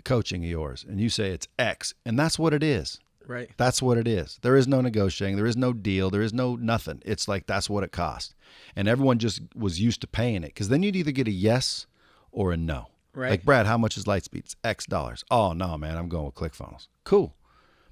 coaching of yours? And you say it's X. And that's what it is. Right. That's what it is. There is no negotiating. There is no deal. There is no nothing. It's like, that's what it cost. And everyone just was used to paying it, because then you'd either get a yes or a no. Right. Like, Brad, how much is Lightspeed? It's X dollars. Oh, no, man, I'm going with ClickFunnels. Cool.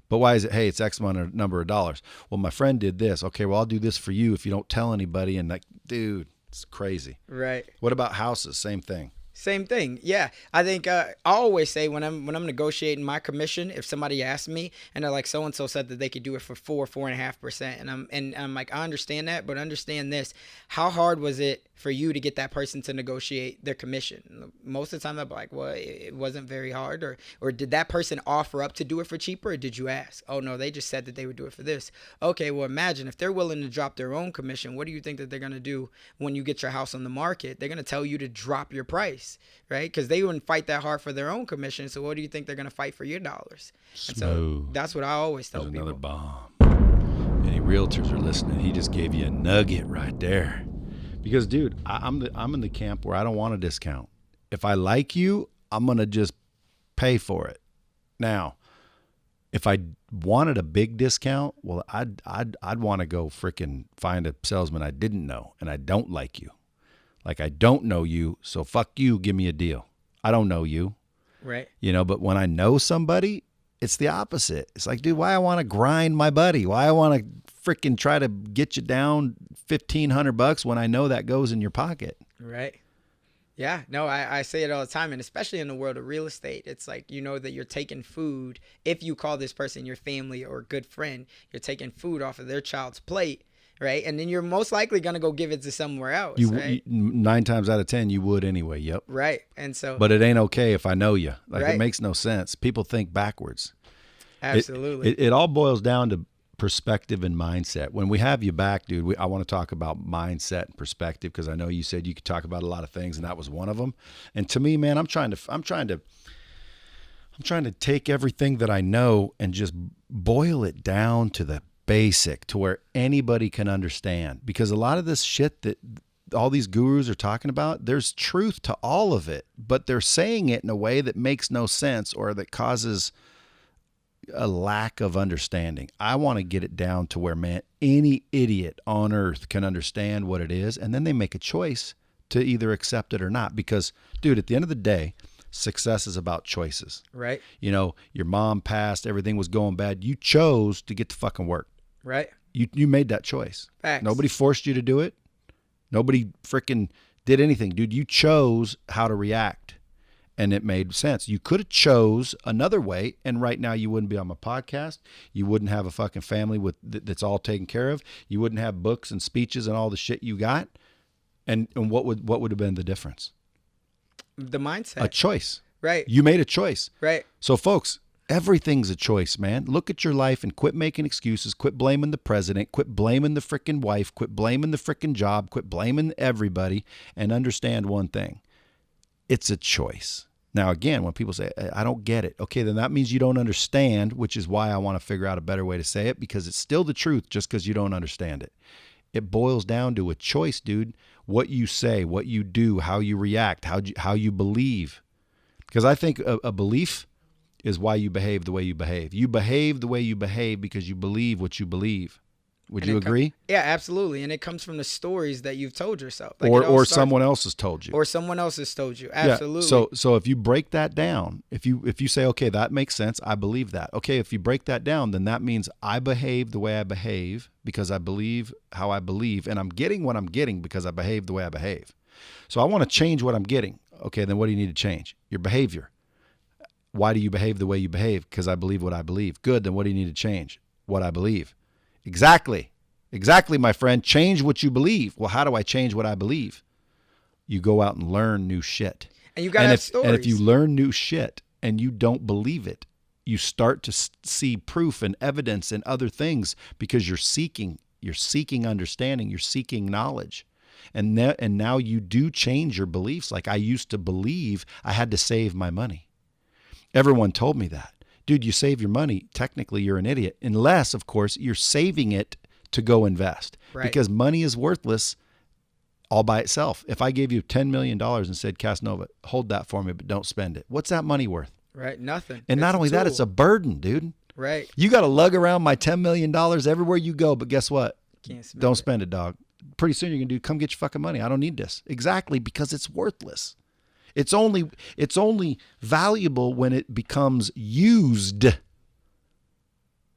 But why is it, hey, it's X number of dollars? Well, my friend did this. Okay, well, I'll do this for you if you don't tell anybody. And like, dude, it's crazy. Right. What about houses? Same thing. Same thing. Yeah. I think I always say when I'm negotiating my commission, if somebody asks me and they're like, so-and-so said that they could do it for 4.5%. And I'm like, I understand that, but understand this. How hard was it for you to get that person to negotiate their commission? Most of the time they'll be like, well, it wasn't very hard. Or did that person offer up to do it for cheaper, or did you ask? Oh no, they just said that they would do it for this. Okay, well, imagine if they're willing to drop their own commission, what do you think that they're going to do when you get your house on the market? They're going to tell you to drop your price, right? Because they wouldn't fight that hard for their own commission. So what do you think they're going to fight for your dollars? And so that's what I always tell people. Another bomb. Any realtors are listening, he just gave you a nugget right there. Because, dude, I'm in the camp where I don't want a discount. If I like you, I'm gonna just pay for it. Now, if I wanted a big discount, well, I'd want to go freaking find a salesman I didn't know, and I don't like you. Like, I don't know you, so fuck you. Give me a deal. I don't know you, right? But when I know somebody, it's the opposite. It's like, dude, why I want to grind my buddy? Why I want to freaking try to get you down $1,500 when I know that goes in your pocket? Right. Yeah. No, I say it all the time. And especially in the world of real estate, it's like, that you're taking food. If you call this person your family or good friend, you're taking food off of their child's plate. Right. And then you're most likely going to go give it to somewhere else. Right? 9 times out of 10, you would anyway. Yep. Right. And so. But it ain't okay if I know you. Like, right. It makes no sense. People think backwards. Absolutely. It all boils down to perspective and mindset. When we have you back, dude, I want to talk about mindset and perspective, because I know you said you could talk about a lot of things, and that was one of them. And to me, man, I'm trying to take everything that I know and just boil it down to the basic, to where anybody can understand. Because a lot of this shit that all these gurus are talking about, there's truth to all of it, but they're saying it in a way that makes no sense or that causes a lack of understanding. I want to get it down to where, man, any idiot on earth can understand what it is, and then they make a choice to either accept it or not. Because, dude, at the end of the day, success is about choices. Right. You know, your mom passed, everything was going bad. You chose to get to fucking work. Right. You made that choice. Facts. Nobody forced you to do it. Nobody freaking did anything, dude. You chose how to react, and it made sense. You could have chose another way, and right now you wouldn't be on my podcast. You wouldn't have a fucking family that's all taken care of. You wouldn't have books and speeches and all the shit you got. And what would have been the difference? The mindset. A choice. Right. You made a choice. Right. So, folks, everything's a choice, man. Look at your life and quit making excuses. Quit blaming the president. Quit blaming the freaking wife. Quit blaming the freaking job. Quit blaming everybody, and understand one thing. It's a choice. Now, again, when people say, I don't get it, okay, then that means you don't understand, which is why I want to figure out a better way to say it, because it's still the truth just because you don't understand it. It boils down to a choice, dude. What you say, what you do, how you react, how you believe. Because I think a belief is why you behave the way you behave. You behave the way you behave because you believe what you believe. Would you agree? Yeah, absolutely. And it comes from the stories that you've told yourself. Like or someone else has told you. Or someone else has told you. Absolutely. Yeah. So if you break that down, if you say, okay, that makes sense, I believe that. Okay, if you break that down, then that means I behave the way I behave because I believe how I believe, and I'm getting what I'm getting because I behave the way I behave. So I want to change what I'm getting. Okay, then what do you need to change? Your behavior. Why do you behave the way you behave? Because I believe what I believe. Good, then what do you need to change? What I believe. Exactly, my friend. Change what you believe. Well, how do I change what I believe? You go out and learn new shit. And you got to have stories. And if you learn new shit and you don't believe it, you start to see proof and evidence and other things because you're seeking understanding, you're seeking knowledge. And now you do change your beliefs. Like I used to believe I had to save my money. Everyone told me that. Dude, you save your money, technically you're an idiot. Unless, of course, you're saving it to go invest. Right. Because money is worthless all by itself. If I gave you $10 million and said, Casanova, hold that for me, but don't spend it. What's that money worth? Right, nothing. And not only that, it's a burden, dude. Right. You got to lug around my $10 million everywhere you go, but guess what? Don't spend it, dog. Pretty soon you're going to do, come get your fucking money. I don't need this. Exactly, because it's worthless. It's only valuable when it becomes used.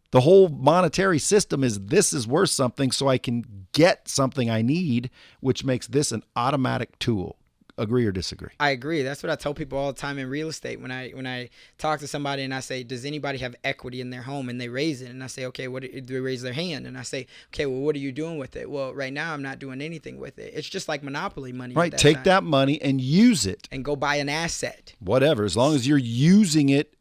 The whole monetary system is this is worth something so I can get something I need, which makes this an automatic tool. Agree or disagree? I agree. That's what I tell people all the time in real estate. When I talk to somebody and I say, does anybody have equity in their home? And they raise it. And I say, okay, what do they raise their hand? And I say, okay, well, what are you doing with it? Well, right now I'm not doing anything with it. It's just like Monopoly money. Right. Take that money and use it. And go buy an asset. Whatever. As long as you're using it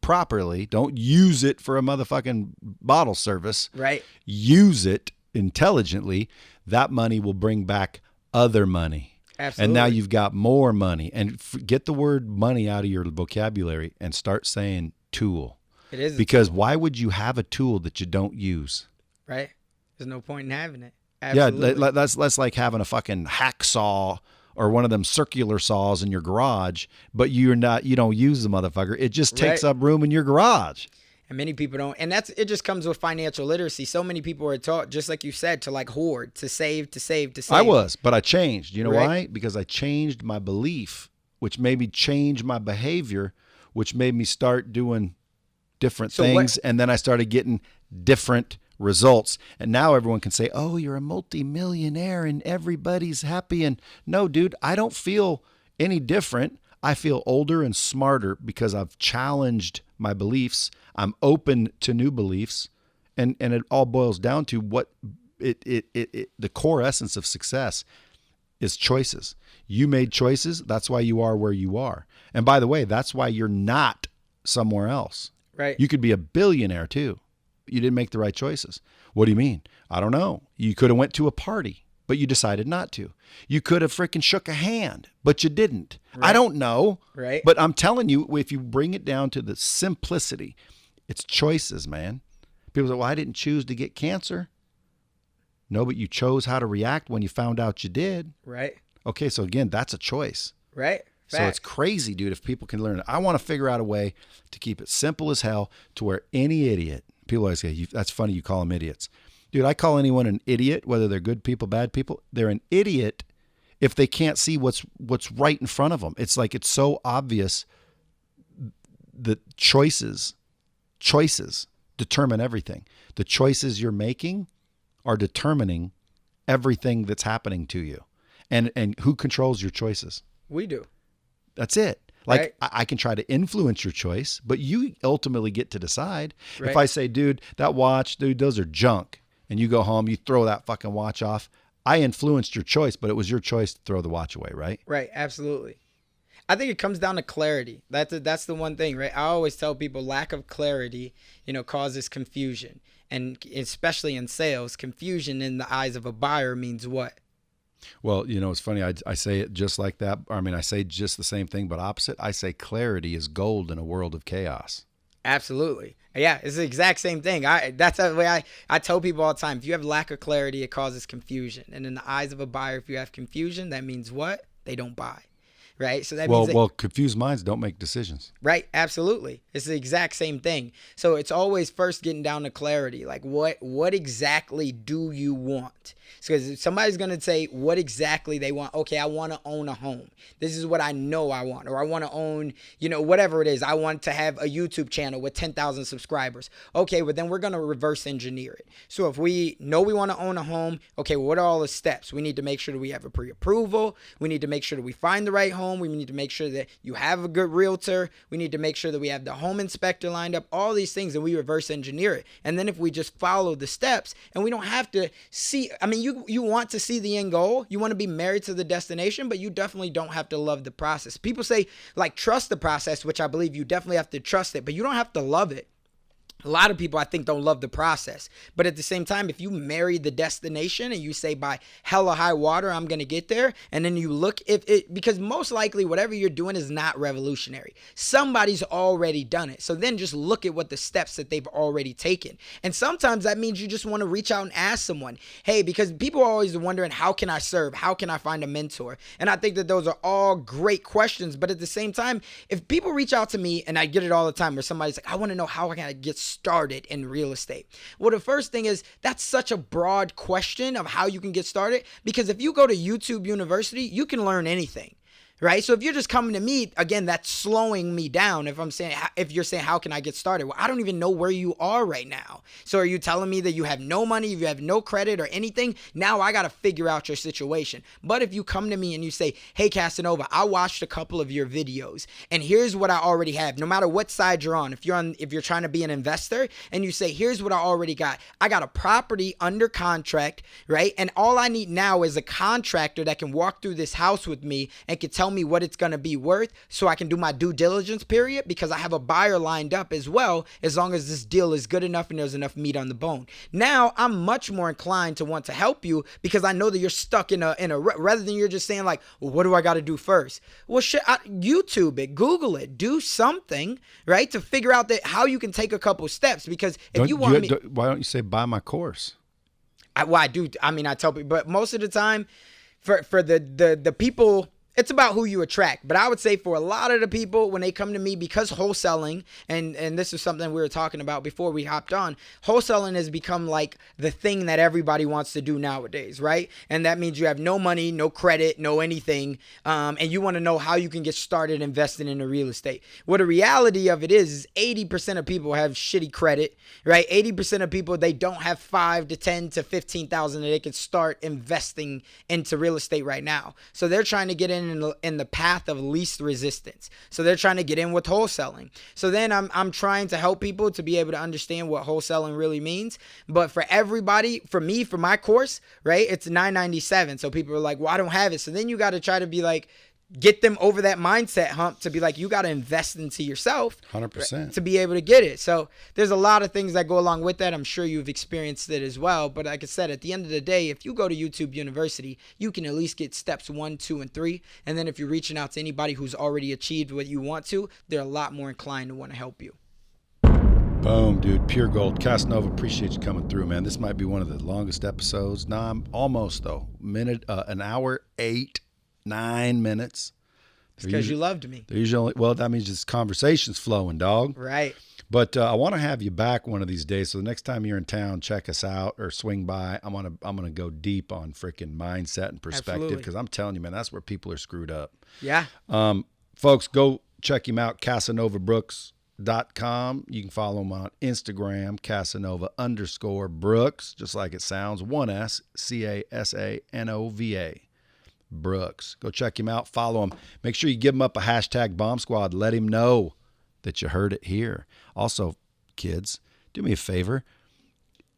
properly, don't use it for a motherfucking bottle service. Right. Use it intelligently. That money will bring back other money. Absolutely. And now you've got more money. And get the word money out of your vocabulary and start saying tool. It is. Because why would you have a tool that you don't use? Right. There's no point in having it. Absolutely. Yeah, that's like having a fucking hacksaw or one of them circular saws in your garage, but you don't use the motherfucker. It just takes up room in your garage. And many people don't. And it just comes with financial literacy. So many people are taught, just like you said, to like hoard, to save. I was, but I changed. You know why? Because I changed my belief, which made me change my behavior, which made me start doing different things. And then I started getting different results. And now everyone can say, oh, you're a multi-millionaire and everybody's happy. And no, dude, I don't feel any different. I feel older and smarter because I've challenged my beliefs. I'm open to new beliefs, and it all boils down to what the core essence of success is choices. You made choices. That's why you are where you are. And by the way, that's why you're not somewhere else. Right. You could be a billionaire too. You didn't make the right choices. What do you mean? I don't know. You could have went to a party, but you decided not to. You could have freaking shook a hand, but you didn't. Right. I don't know. Right. But I'm telling you, if you bring it down to the simplicity, it's choices, man. People say, well, I didn't choose to get cancer. No, but you chose how to react when you found out you did. Right. Okay, so again, that's a choice. Right. So it's crazy, dude, if people can learn it. I want to figure out a way to keep it simple as hell to where any idiot, people always say, that's funny you call them idiots. Dude, I call anyone an idiot, whether they're good people, bad people. They're an idiot if they can't see what's right in front of them. It's like it's so obvious that choices determine everything. The choices you're making are determining everything that's happening to you. And who controls your choices? We do. That's it. Like, right. I can try to influence your choice, but you ultimately get to decide. Right. If I say, dude, that watch, dude, those are junk, and you go home, you throw that fucking watch off, I influenced your choice, but it was your choice to throw the watch away, right? Right, absolutely. I think it comes down to clarity. That's the one thing, right? I always tell people lack of clarity, causes confusion. And especially in sales, confusion in the eyes of a buyer means what? Well, it's funny. I say it just like that. I mean, I say just the same thing, but opposite. I say clarity is gold in a world of chaos. Absolutely. Yeah, it's the exact same thing. That's the way I tell people all the time. If you have lack of clarity, it causes confusion. And in the eyes of a buyer, if you have confusion, that means what? They don't buy. Right? So that means confused minds don't make decisions. Right, absolutely. It's the exact same thing. So it's always first getting down to clarity. Like what exactly do you want? Because somebody's going to say what exactly they want. Okay, I want to own a home. This is what I know I want. Or I want to own, whatever it is. I want to have a YouTube channel with 10,000 subscribers. Okay, but then we're going to reverse engineer it. So if we know we want to own a home, okay, well, what are all the steps? We need to make sure that we have a pre-approval. We need to make sure that we find the right home. We need to make sure that you have a good realtor. We need to make sure that we have the home inspector lined up, all these things, and we reverse engineer it. And then if we just follow the steps and we don't have to see, you want to see the end goal. You want to be married to the destination, but you definitely don't have to love the process. People say, trust the process, which I believe you definitely have to trust it, but you don't have to love it. A lot of people, I think, don't love the process. But at the same time, if you marry the destination and you say by hell or high water, I'm going to get there. And then you look because most likely whatever you're doing is not revolutionary. Somebody's already done it. So then just look at what the steps that they've already taken. And sometimes that means you just want to reach out and ask someone, hey, because people are always wondering, how can I serve? How can I find a mentor? And I think that those are all great questions. But at the same time, if people reach out to me, and I get it all the time, where somebody's like, I want to know how I can get started in real estate. Well, the first thing is that's such a broad question of how you can get started, because if you go to YouTube University, you can learn anything. Right? So if you're just coming to me, again, that's slowing me down. If you're saying, how can I get started? Well, I don't even know where you are right now. So are you telling me that you have no money, you have no credit or anything? Now I got to figure out your situation. But if you come to me and you say, hey, Casanova, I watched a couple of your videos and here's what I already have. No matter what side you're on, if you're trying to be an investor and you say, here's what I already got. I got a property under contract, right? And all I need now is a contractor that can walk through this house with me and can tell me what it's going to be worth so I can do my due diligence period, because I have a buyer lined up as well, as long as this deal is good enough and there's enough meat on the bone. Now I'm much more inclined to want to help you because I know that you're stuck in a rather than you're just saying like, well, what do I got to do first? Well, YouTube it, Google it, do something, right, to figure out that how you can take a couple steps. Because if why don't you say buy my course? I do. I tell people, but most of the time for the people, it's about who you attract. But I would say for a lot of the people, when they come to me, because wholesaling, and this is something we were talking about before we hopped on, wholesaling has become like the thing that everybody wants to do nowadays, right? And that means you have no money, no credit, no anything, and you want to know how you can get started investing in the real estate. Well, the reality of it is 80% of people have shitty credit, right? 80% of people, they don't have 5 to 10 to 15,000 that they can start investing into real estate right now. So they're trying to get in the path of least resistance. So they're trying to get in with wholesaling. So then I'm trying to help people to be able to understand what wholesaling really means. But for everybody, for me, for my course, right, it's $997. So people are like, well, I don't have it. So then you got to try to be like, get them over that mindset hump to be like, you got to invest into yourself 100% to be able to get it. So there's a lot of things that go along with that. I'm sure you've experienced it as well. But like I said, at the end of the day, if you go to YouTube University, you can at least get steps 1, 2, and 3. And then if you're reaching out to anybody who's already achieved what you want to, they're a lot more inclined to want to help you. Boom, dude. Pure gold. Casanova, appreciate you coming through, man. This might be one of the longest episodes. No, I'm almost, though. An hour, 9 minutes. It's because you loved me. They're usually, well, that means just conversation's flowing, dog. Right. But I want to have you back one of these days. So the next time you're in town, check us out or swing by. I'm gonna go deep on freaking mindset and perspective, because I'm telling you, man, that's where people are screwed up. Yeah. Folks, go check him out, CasanovaBrooks.com. You can follow him on Instagram, Casanova_Brooks, just like it sounds. 1S, Casanova. Brooks. Go check him out. Follow him. Make sure you give him up a hashtag Bomb Squad. Let him know that you heard it here. Also, kids, do me a favor.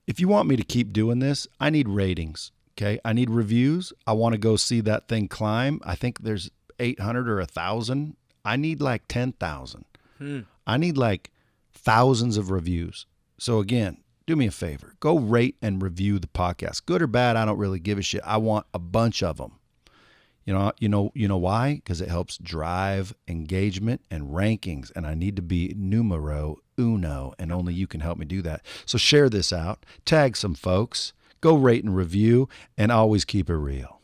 If you want me to keep doing this, I need ratings. Okay, I need reviews. I want to go see that thing climb. I think there's 800 or 1,000. I need like 10,000. I need like thousands of reviews. So again, do me a favor. Go rate and review the podcast. Good or bad, I don't really give a shit. I want a bunch of them. You know why? Because it helps drive engagement and rankings, and I need to be numero uno, and only you can help me do that. So share this out, tag some folks, go rate and review, and always keep it real.